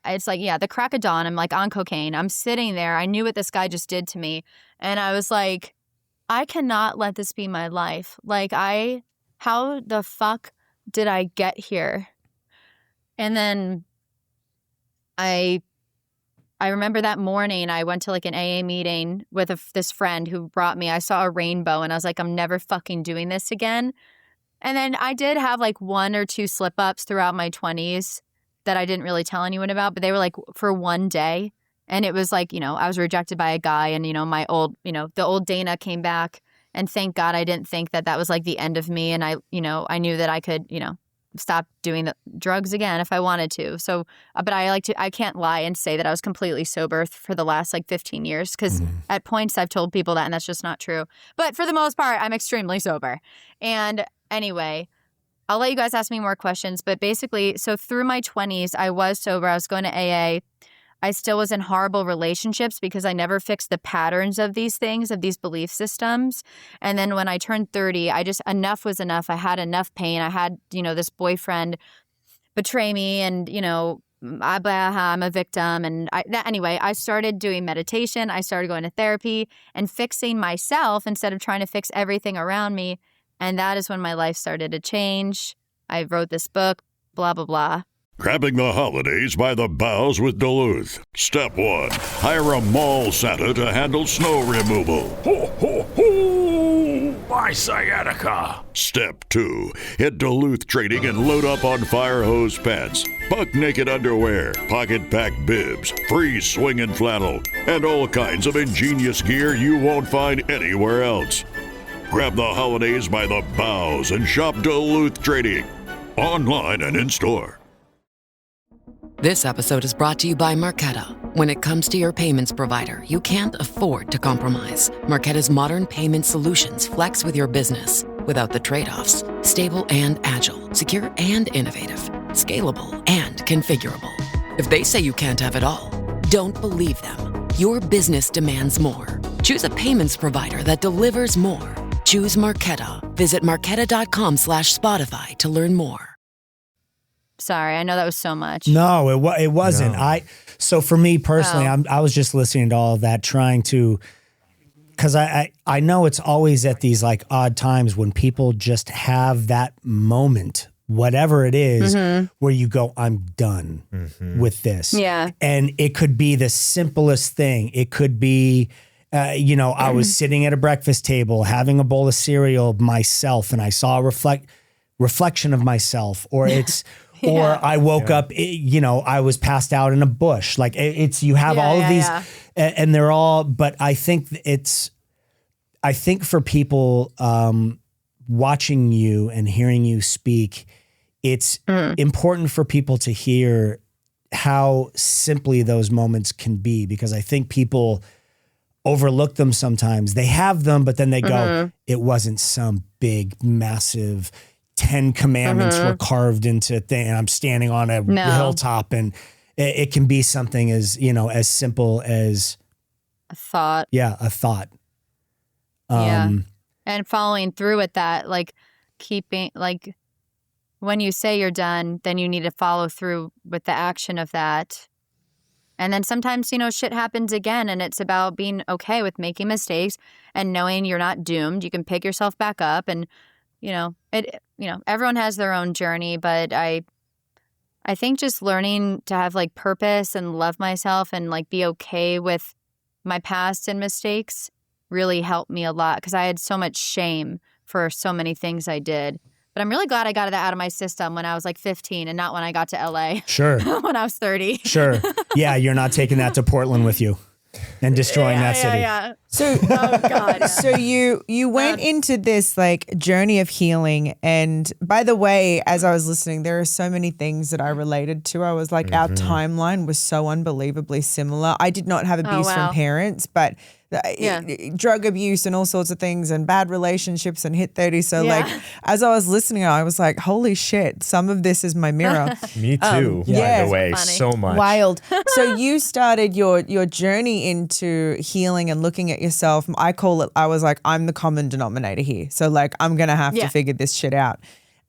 It's like, the crack of dawn. I'm like on cocaine. I'm sitting there. I knew what this guy just did to me. And I was like, I cannot let this be my life. Like how the fuck did I get here? And then I remember that morning I went to like an AA meeting with this friend who brought me. I saw a rainbow and I was like, I'm never fucking doing this again. And then I did have like 1 or 2 slip ups throughout my 20s. That I didn't really tell anyone about, but they were like for one day. And it was like, I was rejected by a guy and, my old, the old Dana came back and thank God I didn't think that was like the end of me. And I knew that I could, stop doing the drugs again if I wanted to. So, but I can't lie and say that I was completely sober for the last like 15 years because at points I've told people that and that's just not true. But for the most part, I'm extremely sober. And anyway, I'll let you guys ask me more questions, but basically, so through my 20s, I was sober. I was going to AA. I still was in horrible relationships because I never fixed the patterns of these things, of these belief systems. And then when I turned 30, enough was enough. I had enough pain. I had, this boyfriend betray me and, I'm a victim. And anyway, I started doing meditation. I started going to therapy and fixing myself instead of trying to fix everything around me. And that is when my life started to change. I wrote this book, blah, blah, blah. Grabbing the holidays by the boughs with Duluth. Step 1, hire a mall Santa to handle snow removal. Ho, ho, ho! My sciatica. Step 2, hit Duluth Trading and load up on fire hose pants, buck naked underwear, pocket pack bibs, free swinging flannel, and all kinds of ingenious gear you won't find anywhere else. Grab the holidays by the boughs and shop Duluth Trading, online and in store. This episode is brought to you by Marqeta. When it comes to your payments provider, you can't afford to compromise. Marqeta's modern payment solutions flex with your business without the trade-offs. Stable and agile, secure and innovative, scalable and configurable. If they say you can't have it all, don't believe them. Your business demands more. Choose a payments provider that delivers more. Choose Marqeta. Visit marqeta.com/Spotify to learn more. Sorry, I know that was so much. No, it wasn't. No. So for me personally, I was just listening to all of that, trying to, because I know it's always at these like odd times when people just have that moment, whatever it is, where you go, I'm done with this. Yeah. And it could be the simplest thing. It could be, I was sitting at a breakfast table having a bowl of cereal myself, and I saw a reflection of myself, or it's. Yeah. Or I woke up, I was passed out in a bush. Like you have all of these, and they're all. But I think for people watching you and hearing you speak, it's important for people to hear how simply those moments can be, because I think people overlook them sometimes. They have them, but then they go, it wasn't some big, massive 10 commandments were carved into thing, and I'm standing on a hilltop, and it can be something as simple as a thought. Yeah, a thought. And following through with that, like keeping, like when you say you're done, then you need to follow through with the action of that. And then sometimes, shit happens again, and it's about being okay with making mistakes and knowing you're not doomed. You can pick yourself back up, and everyone has their own journey, but I think just learning to have like purpose and love myself and like be okay with my past and mistakes really helped me a lot, because I had so much shame for so many things I did. But I'm really glad I got that out of my system when I was like 15 and not when I got to LA. Sure. When I was 30. Sure. Yeah, you're not taking that to Portland with you and destroying that city. Yeah. So, oh God. So you went into this like journey of healing, and by the way, as I was listening, there are so many things that I related to. I was like, our timeline was so unbelievably similar. I did not have abuse from parents, but drug abuse and all sorts of things, and bad relationships, and hit 30. So like, as I was listening, I was like, holy shit, some of this is my mirror. Me too, by the way, so much. Wild. So you started your journey into healing and looking at yourself. I call it, I was like, I'm the common denominator here. So like, I'm going to have to figure this shit out.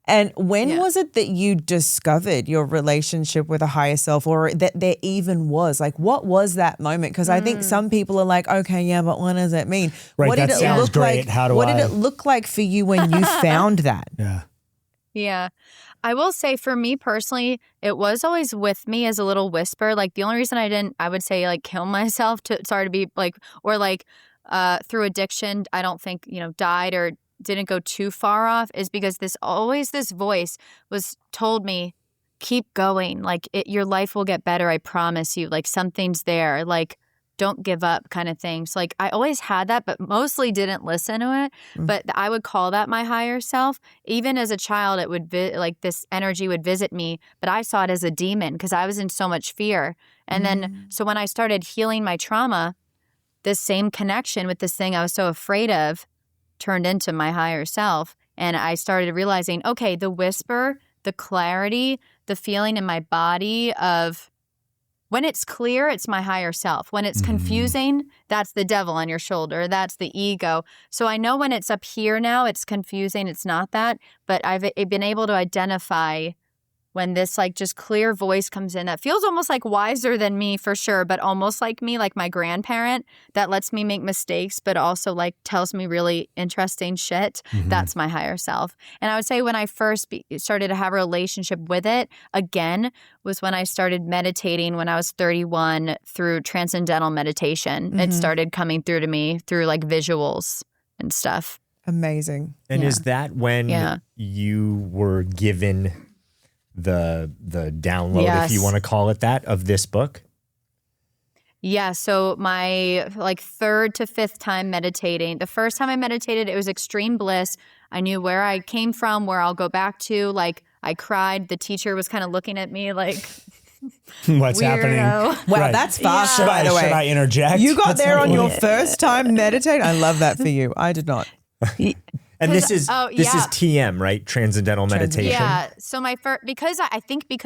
And when was it that you discovered your relationship with a higher self, or that there even was? Like, what was that moment? Because I think some people are like, okay, yeah, but what does that mean? Right, what that did it sounds look great. like? What did it look like for you when you found that? Yeah. I will say for me personally, it was always with me as a little whisper. Like the only reason I would say like kill myself to be like, or like through addiction, I don't think, died or didn't go too far off, is because this voice was told me, keep going. Like your life will get better. I promise you. Like something's there. Like don't give up kind of thing. So like I always had that, but mostly didn't listen to it. But I would call that my higher self. Even as a child, it would like this energy would visit me, but I saw it as a demon because I was in so much fear. And then, so when I started healing my trauma, this same connection with this thing I was so afraid of turned into my higher self. And I started realizing, okay, the whisper, the clarity, the feeling in my body of when it's clear, it's my higher self. When it's confusing, that's the devil on your shoulder. That's the ego. So I know when it's up here now, it's confusing. It's not that. But I've been able to identify when this like just clear voice comes in that feels almost like wiser than me for sure, but almost like me, like my grandparent that lets me make mistakes, but also like tells me really interesting shit. That's my higher self. And I would say when I first started to have a relationship with it again was when I started meditating when I was 31 through transcendental meditation. It started coming through to me through like visuals and stuff. Amazing. And is that when you were given the download, if you want to call it that, of this book? Yeah, so my like third to fifth time meditating. The first time I meditated, it was extreme bliss. I knew where I came from, where I'll go back to. Like I cried. The teacher was kind of looking at me like, What's happening? Wow, Right. that's fast, Should by the way. Should I interject? You got That's there not on your what- first time meditating. I love that for you. I did not. And this is oh, this is yeah. TM, right? Transcendental meditation. Yeah. So my first, because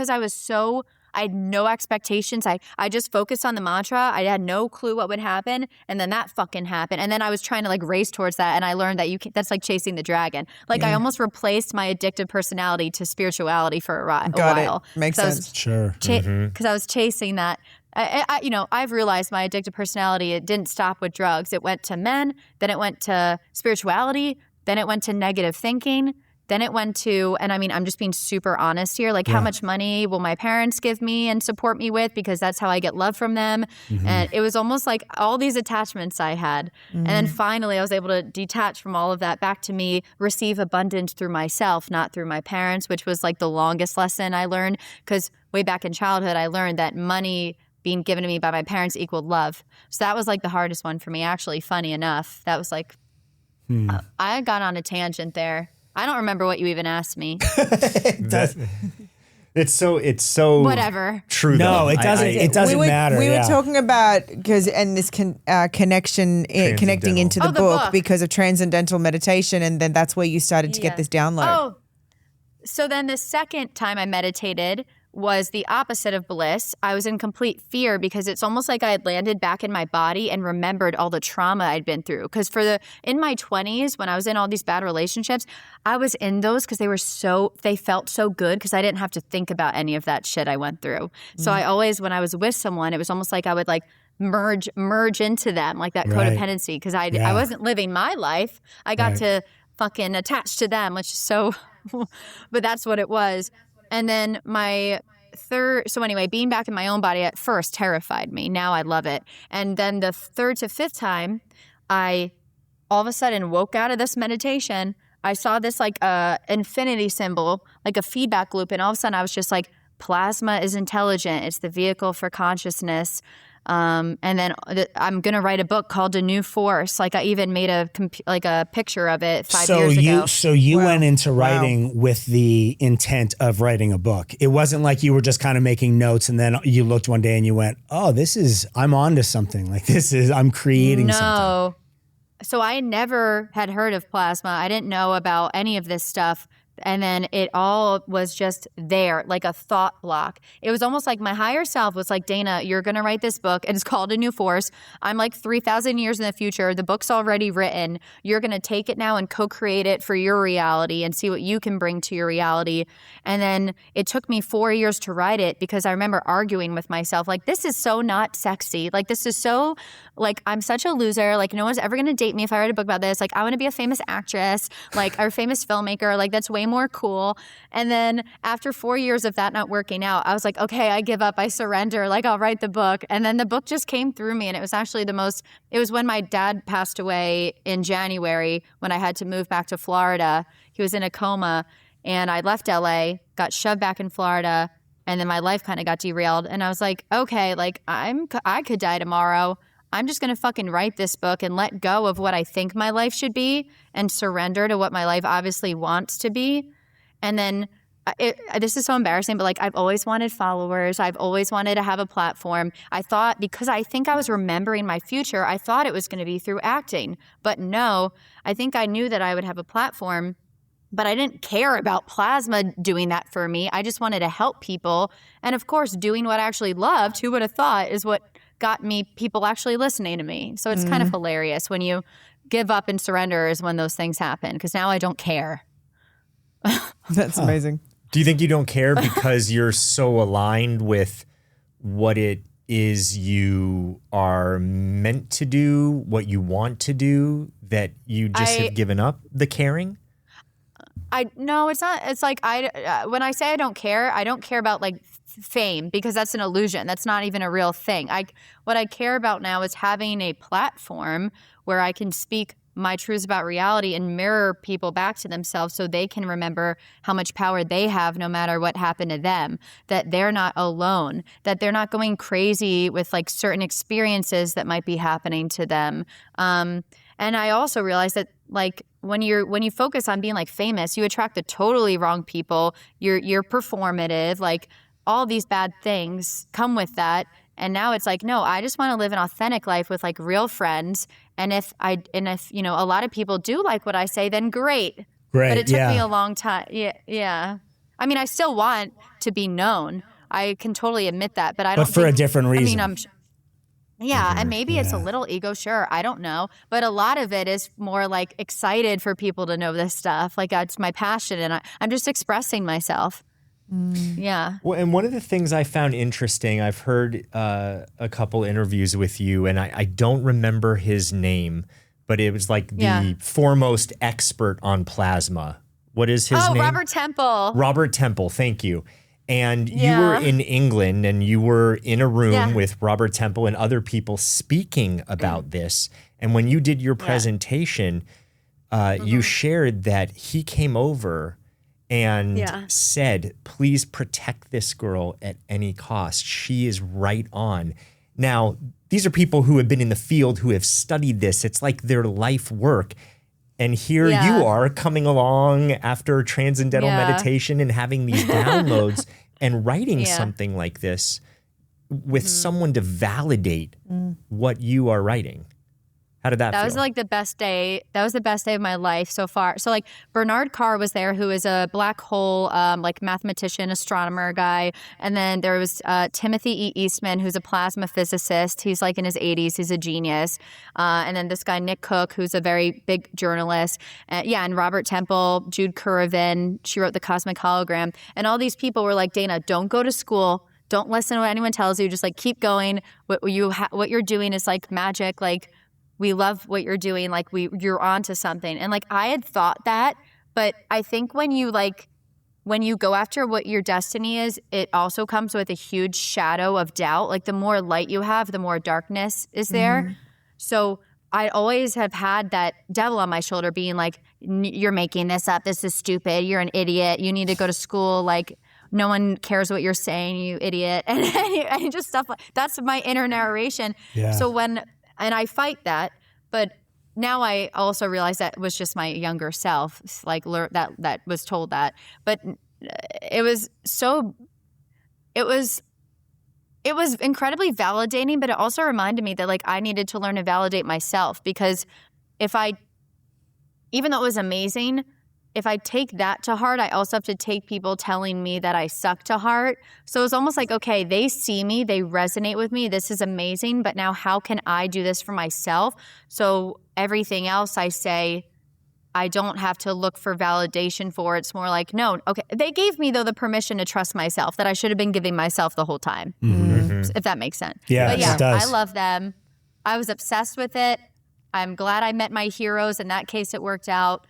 I was so, I had no expectations. I just focused on the mantra. I had no clue what would happen. And then that fucking happened. And then I was trying to like race towards that. And I learned that that's like chasing the dragon. Like I almost replaced my addictive personality to spirituality for a while. Got it. Makes sense. Sure. Because I was chasing that. I've realized my addictive personality, it didn't stop with drugs. It went to men, then it went to spirituality, then it went to negative thinking, then it went to, and I mean, I'm just being super honest here, like how much money will my parents give me and support me with, because that's how I get love from them. And it was almost like all these attachments I had. And then finally I was able to detach from all of that back to me, receive abundance through myself, not through my parents, which was like the longest lesson I learned, because way back in childhood, I learned that money being given to me by my parents equaled love. So that was like the hardest one for me. Actually, funny enough, that was like, I got on a tangent there. I don't remember what you even asked me. It's so Whatever. true. No, though. it doesn't. It doesn't matter. We were yeah. talking about this connection, connecting into the book because of transcendental meditation, and then that's where you started to get this download. Oh, so then the second time I meditated was the opposite of bliss. I was in complete fear because it's almost like I had landed back in my body and remembered all the trauma I'd been through. Because in my 20s, when I was in all these bad relationships, I was in those because they felt so good because I didn't have to think about any of that shit I went through. So I always, when I was with someone, it was almost like I would like merge into them, like that codependency, because I wasn't living my life. I got to fucking attach to them, which is so, but that's what it was. And then my so anyway, being back in my own body at first terrified me. Now I love it. And then the third to fifth time, I all of a sudden woke out of this meditation. I saw this like infinity symbol, like a feedback loop. And all of a sudden I was just like, plasma is intelligent. It's the vehicle for consciousness. And then I'm going to write a book called A New Force. Like I even made a picture of it 5 years ago. So you went into writing with the intent of writing a book. It wasn't like you were just kind of making notes and then you looked one day and you went, oh, I'm onto something. Like I'm creating something. No. So I never had heard of plasma. I didn't know about any of this stuff. And then it all was just there, like a thought block. It was almost like my higher self was like, Dana, you're going to write this book. And it's called A New Force. I'm like 3,000 years in the future. The book's already written. You're going to take it now and co-create it for your reality and see what you can bring to your reality. And then it took me 4 years to write it because I remember arguing with myself, like, this is so not sexy. Like, this is so, like, I'm such a loser. Like, no one's ever going to date me if I write a book about this. Like, I want to be a famous actress, like, or famous filmmaker. Like, that's way more cool. And then after 4 years of that not working out, I was like, okay, I give up. I surrender. Like, I'll write the book. And then the book just came through me. And it was actually it was when my dad passed away in January when I had to move back to Florida. He was in a coma and I left LA, got shoved back in Florida. And then my life kind of got derailed. And I was like, okay, like I could die tomorrow. I'm just going to fucking write this book and let go of what I think my life should be and surrender to what my life obviously wants to be. And then this is so embarrassing, but like I've always wanted followers. I've always wanted to have a platform. I thought, because I think I was remembering my future, I thought it was going to be through acting. But no, I think I knew that I would have a platform, but I didn't care about plasma doing that for me. I just wanted to help people. And of course, doing what I actually loved, who would have thought, is what got me people actually listening to me. So it's kind of hilarious when you give up and surrender is when those things happen, because now I don't care. That's amazing. Do you think you don't care because you're so aligned with what it is you are meant to do, what you want to do, that you just have given up the caring? No, it's not. It's like when I say I don't care about like fame, because that's an illusion. That's not even a real thing. What I care about now is having a platform where I can speak my truths about reality and mirror people back to themselves so they can remember how much power they have no matter what happened to them, that they're not alone, that they're not going crazy with like certain experiences that might be happening to them. And I also realized that like when you focus on being like famous, you attract the totally wrong people. You're performative. Like all these bad things come with that. And now it's like, no, I just want to live an authentic life with like real friends. And if you know, a lot of people do like what I say, then great. But it took me a long time. Yeah. I mean, I still want to be known. I can totally admit that, but I don't. But for a different reason. I mean, and maybe it's a little ego, sure. I don't know. But a lot of it is more like excited for people to know this stuff. Like it's my passion and I'm just expressing myself. Yeah. Well, and one of the things I found interesting, I've heard a couple interviews with you, and I don't remember his name, but it was like the foremost expert on plasma. What is his name? Robert Temple. Robert Temple, thank you. And you were in England, and you were in a room with Robert Temple and other people speaking about this. And when you did your presentation, you shared that he came over and said, please protect this girl at any cost. She is right on. Now, these are people who have been in the field, who have studied this. It's like their life work. And here you are coming along after transcendental meditation and having these downloads and writing something like this with someone to validate what you are writing. How did that feel? That was like the best day. That was the best day of my life so far. So like Bernard Carr was there, who is a black hole like mathematician, astronomer guy. And then there was Timothy E. Eastman, who's a plasma physicist. He's like in his 80s. He's a genius. And then this guy, Nick Cook, who's a very big journalist. And Robert Temple, Jude Currivan. She wrote The Cosmic Hologram. And all these people were like, Dana, don't go to school. Don't listen to what anyone tells you. Just like keep going. What you're doing is like magic. Like, we love what you're doing. Like you're onto something. And like I had thought that, but I think when you go after what your destiny is, it also comes with a huge shadow of doubt. Like the more light you have, the more darkness is there. So I always have had that devil on my shoulder being like, you're making this up. This is stupid. You're an idiot. You need to go to school. Like no one cares what you're saying, you idiot. And just stuff like that's my inner narration. Yeah. So and I fight that, but now I also realize that was just my younger self, like that was told that. But it was incredibly validating, but it also reminded me that like I needed to learn to validate myself, because even though it was amazing, if I take that to heart, I also have to take people telling me that I suck to heart. So it's almost like, okay, they see me, they resonate with me, this is amazing, but now how can I do this for myself? So everything else I say, I don't have to look for validation for. It's more like, no, okay. They gave me, though, the permission to trust myself that I should have been giving myself the whole time, if that makes sense. Yeah, but yeah, it does. I love them. I was obsessed with it. I'm glad I met my heroes. In that case, it worked out.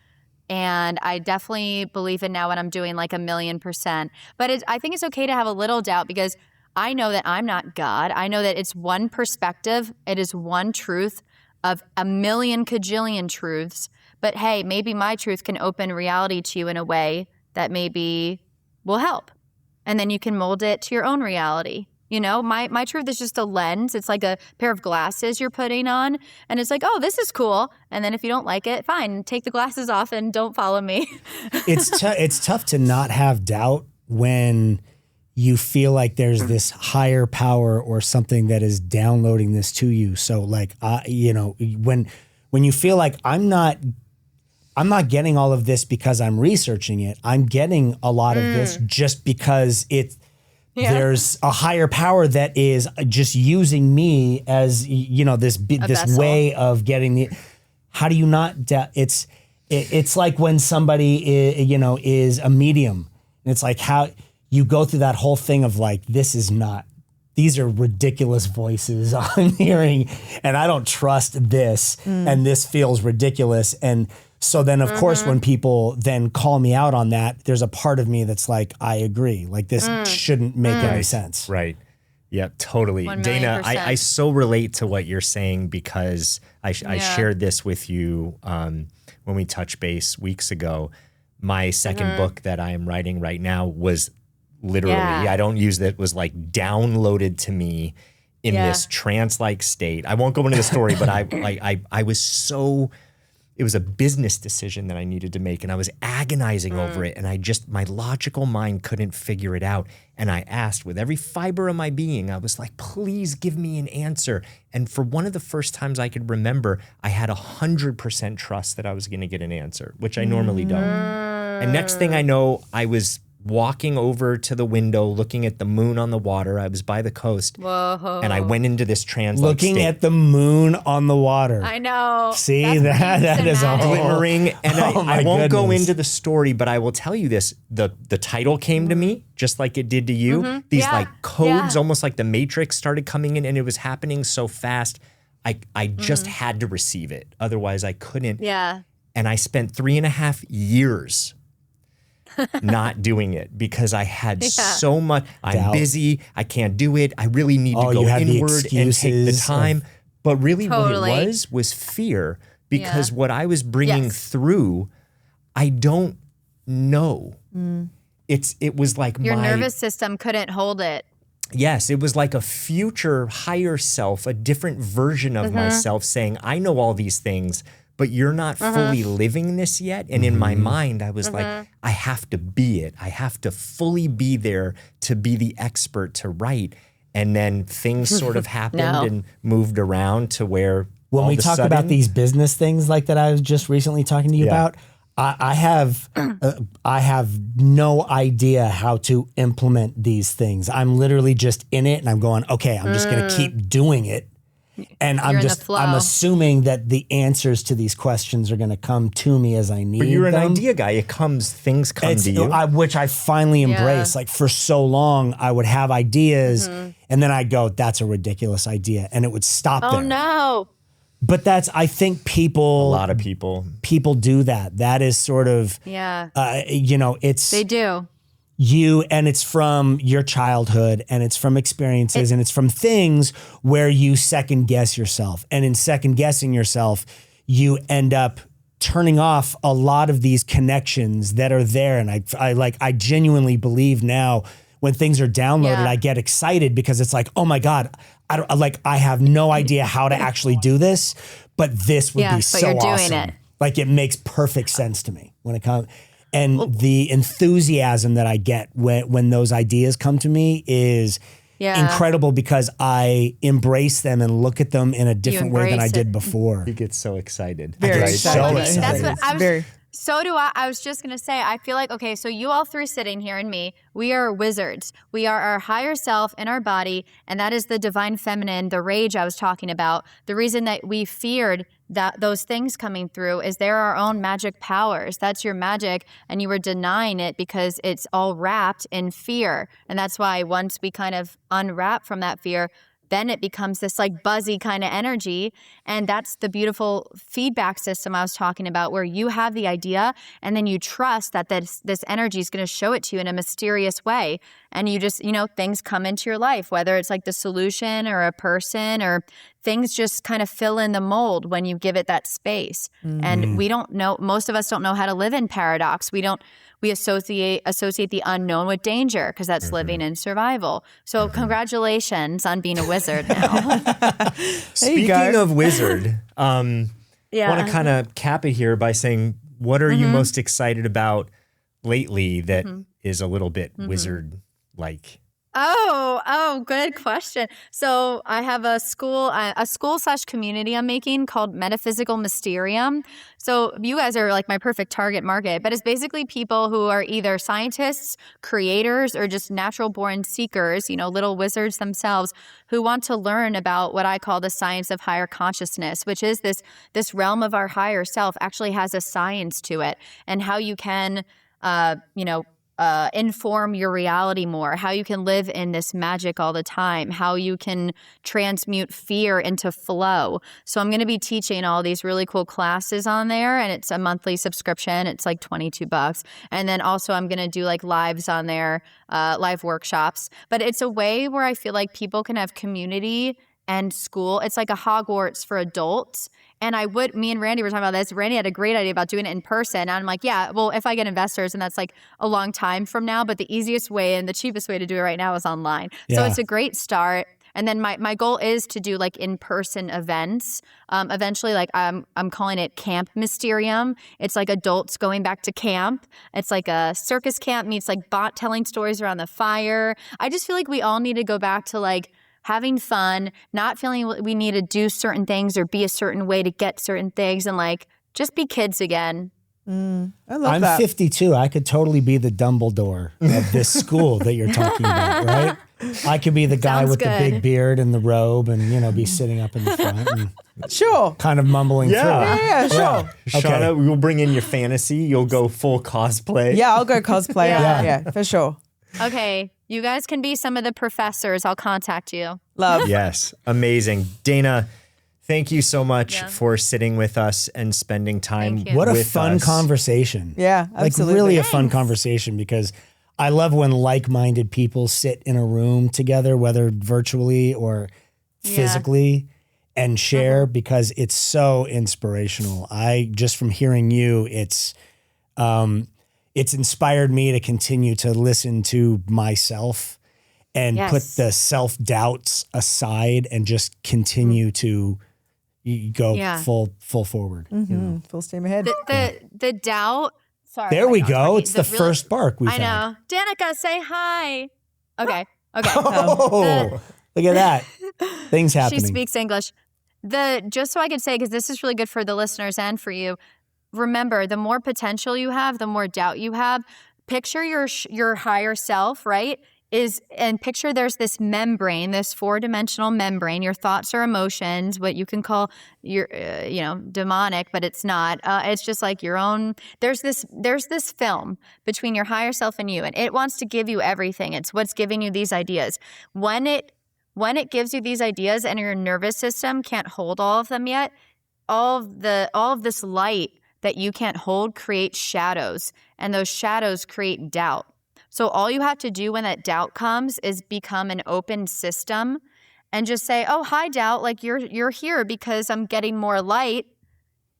And I definitely believe in now what I'm doing like 1,000,000%. But I think it's okay to have a little doubt, because I know that I'm not God. I know that it's one perspective. It is one truth of 1,000,000 kajillion truths. But hey, maybe my truth can open reality to you in a way that maybe will help. And then you can mold it to your own reality. You know, my truth is just a lens. It's like a pair of glasses you're putting on. And it's like, oh, this is cool. And then if you don't like it, fine, take the glasses off and don't follow me. It's tough to not have doubt when you feel like there's this higher power or something that is downloading this to you. So like, when you feel like I'm not getting all of this because I'm researching it, I'm getting a lot of this just because there's a higher power that is just using me as, this way of getting the. How do you not? It's like when somebody is a medium, and it's like how you go through that whole thing of like, these are ridiculous voices I'm hearing, and I don't trust this, and this feels ridiculous. And so then, of course, when people then call me out on that, there's a part of me that's like, I agree. Like, this shouldn't make any sense. Right. Yeah, totally. Dana, I so relate to what you're saying, because I shared this with you when we touched base weeks ago. My second book that I am writing right now was literally, I don't use that, was like downloaded to me in this trance-like state. I won't go into the story, but I was so it was a business decision that I needed to make, and I was agonizing over it, and my logical mind couldn't figure it out. And I asked with every fiber of my being, I was like, please give me an answer. And for one of the first times I could remember, I had 100% trust that I was gonna get an answer, which I normally don't. And next thing I know, I was walking over to the window, looking at the moon on the water. I was by the coast. Whoa. And I went into this trance Looking at the moon on the water. I know. See, that is a glimmering. And I won't go goodness. into the story, but I will tell you this. The title came to me just like it did to you. These like codes, almost like the Matrix, started coming in, and it was happening so fast. I just had to receive it. Otherwise I couldn't. Yeah. And I spent 3.5 years not doing it because I had so much. I'm busy. I can't do it. I really need to go inward and take the time. But really what it was fear, because what I was bringing through, I don't know. It was like your nervous system couldn't hold it. Yes, it was like a future higher self, a different version of myself saying, I know all these things, but you're not fully living this yet. And in my mind, I was like, I have to be it. I have to fully be there to be the expert to write. And then things sort of happened and moved around to where when we talk about these business things like that I was just recently talking to you about, I have no idea how to implement these things. I'm literally just in it and I'm going, okay, I'm just going to keep doing it. And I'm assuming that the answers to these questions are going to come to me as I need them. But you're an idea guy. Things come to you. Which I finally embrace. Like for so long, I would have ideas and then I'd go, that's a ridiculous idea. And it would stop there. Oh no. But I think a lot of people do that. That is sort of, they do. And it's from your childhood and it's from experiences and it's from things where you second guess yourself. And in second guessing yourself, you end up turning off a lot of these connections that are there. And I genuinely believe now when things are downloaded, I get excited because it's like, oh my God, I have no idea how to actually do this, but this would be so you're awesome. doing it. Like it makes perfect sense to me when it comes. And the enthusiasm that I get when those ideas come to me is incredible because I embrace them and look at them in a different way than I did before. You get so excited. Very excited. That's what I was. So do I. I was just going to say, I feel like, okay, so you all three sitting here and me, we are wizards. We are our higher self in our body, and that is the divine feminine, the rage I was talking about. The reason that we feared that those things coming through is they're our own magic powers. That's your magic, and you were denying it because it's all wrapped in fear. And that's why once we kind of unwrap from that fear, then it becomes this like buzzy kind of energy. And that's the beautiful feedback system I was talking about, where you have the idea and then you trust that this energy is going to show it to you in a mysterious way. And you just, things come into your life, whether it's like the solution or a person or things just kind of fill in the mold when you give it that space. And we don't know, most of us don't know how to live in paradox. We associate the unknown with danger because that's living in survival. So congratulations on being a wizard now. Speaking of wizard, want to kind of cap it here by saying, what are you most excited about lately that is a little bit wizard-like? Oh, good question. So I have a school/community I'm making called Metaphysical Mysterium. So you guys are like my perfect target market, but it's basically people who are either scientists, creators, or just natural born seekers, little wizards themselves who want to learn about what I call the science of higher consciousness, which is this realm of our higher self actually has a science to it, and how you can, inform your reality more, how you can live in this magic all the time, how you can transmute fear into flow. So I'm going to be teaching all these really cool classes on there, and it's a monthly subscription. It's like $22. And then also I'm going to do like lives on there, live workshops. But it's a way where I feel like people can have community and school. It's like a Hogwarts for adults. And me and Randy were talking about this. Randy had a great idea about doing it in person. And I'm like, yeah, well, if I get investors, and that's like a long time from now, but the easiest way and the cheapest way to do it right now is online. So it's a great start. And then my goal is to do like in-person events. Eventually, like I'm calling it Camp Mysterium. It's like adults going back to camp. It's like a circus camp meets like telling stories around the fire. I just feel like we all need to go back to like having fun, not feeling we need to do certain things or be a certain way to get certain things, and like just be kids again. I love I'm that. 52. I could totally be the Dumbledore of this school that you're talking about, right? I could be the guy Sounds with the good. big beard and the robe and, you know, be sitting up in the front and Sure. kind of mumbling through. Yeah, sure. Sharna, we'll bring in your fantasy. You'll go full cosplay. Yeah, I'll go cosplay. Yeah, for sure. Okay, you guys can be some of the professors. I'll contact you. Love. Yes. Amazing. Dana, thank you so much for sitting with us and spending time with us. What a fun conversation. Yeah, absolutely. Like really a fun conversation, because I love when like-minded people sit in a room together, whether virtually or physically, and share, because it's so inspirational. Just from hearing you, it's inspired me to continue to listen to myself and put the self-doubts aside and just continue to go full forward. Mm-hmm. You know? Full steam ahead. The doubt. Sorry. There we go. It's the first bark we've I know. Danica, say hi. Okay. Oh, look at that. Things happening. She speaks English. Just so I could say, because this is really good for the listeners and for you, remember, the more potential you have, the more doubt you have. Picture your higher self, right? And picture there's this membrane, this 4-dimensional membrane, your thoughts or emotions, what you can call your, demonic, but it's not. It's just like your own. There's this film between your higher self and you, and it wants to give you everything. It's what's giving you these ideas. When it gives you these ideas and your nervous system can't hold all of them yet, all of this light that you can't hold creates shadows, and those shadows create doubt. So all you have to do when that doubt comes is become an open system and just say, oh, hi, doubt, like you're here because I'm getting more light.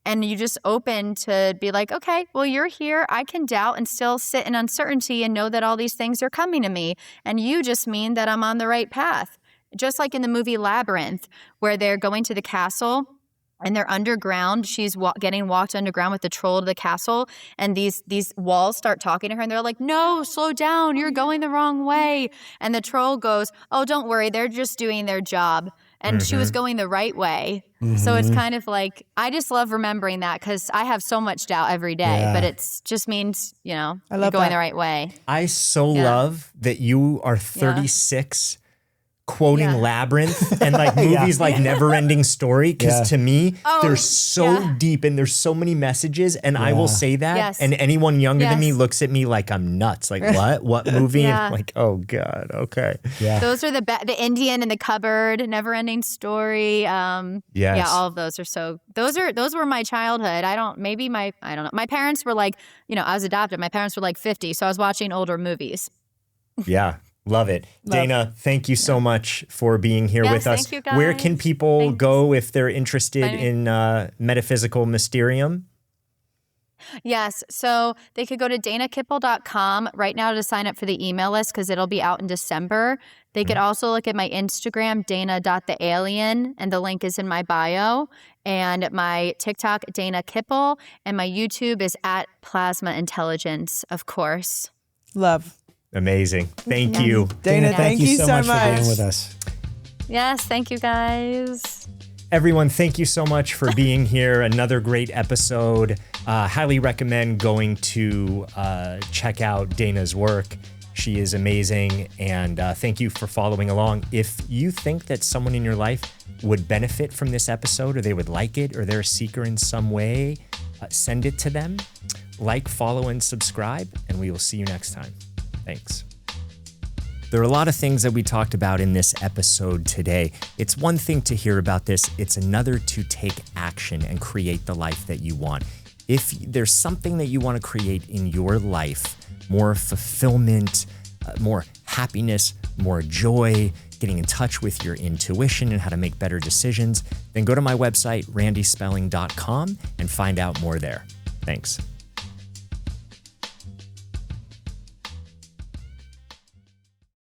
And you just open to be like, okay, well, you're here. I can doubt and still sit in uncertainty and know that all these things are coming to me. And you just mean that I'm on the right path. Just like in the movie Labyrinth, where they're going to the castle and they're underground. She's getting walked underground with the troll to the castle, and these walls start talking to her, and they're like, no, slow down, you're going the wrong way. And the troll goes, oh, don't worry, they're just doing their job. And she was going the right way. So it's kind of like, I just love remembering that, because I have so much doubt every day, but it just means, you're going the right way. I so love that you are 36 quoting Labyrinth and like movies like Never Ending Story, because to me they're so deep and there's so many messages, and I will say that and anyone younger than me looks at me like I'm nuts, like what movie? And I'm like, oh god, okay. Those are the Indian in the Cupboard, Never Ending Story, all of those are so, those were my childhood. I don't know, my parents were like, I was adopted, my parents were like 50, so I was watching older movies. Love it. Dana, thank you so much for being here with us. Thank you, guys. Where can people go if they're interested in metaphysical mysterium? Yes. So they could go to danakippel.com right now to sign up for the email list, because it'll be out in December. They could also look at my Instagram, dana.thealien, and the link is in my bio. And my TikTok, Dana Kippel. And my YouTube is at Plasma Intelligence, of course. Love. Amazing. Thank you. Dana, thank you so much for being with us. Yes, thank you guys. Everyone, thank you so much for being here. Another great episode. Highly recommend going to check out Dana's work. She is amazing. And thank you for following along. If you think that someone in your life would benefit from this episode, or they would like it, or they're a seeker in some way, send it to them. Like, follow, and subscribe, and we will see you next time. Thanks. There are a lot of things that we talked about in this episode today. It's one thing to hear about this. It's another to take action and create the life that you want. If there's something that you want to create in your life, more fulfillment, more happiness, more joy, getting in touch with your intuition and how to make better decisions, then go to my website, randyspelling.com, and find out more there. Thanks.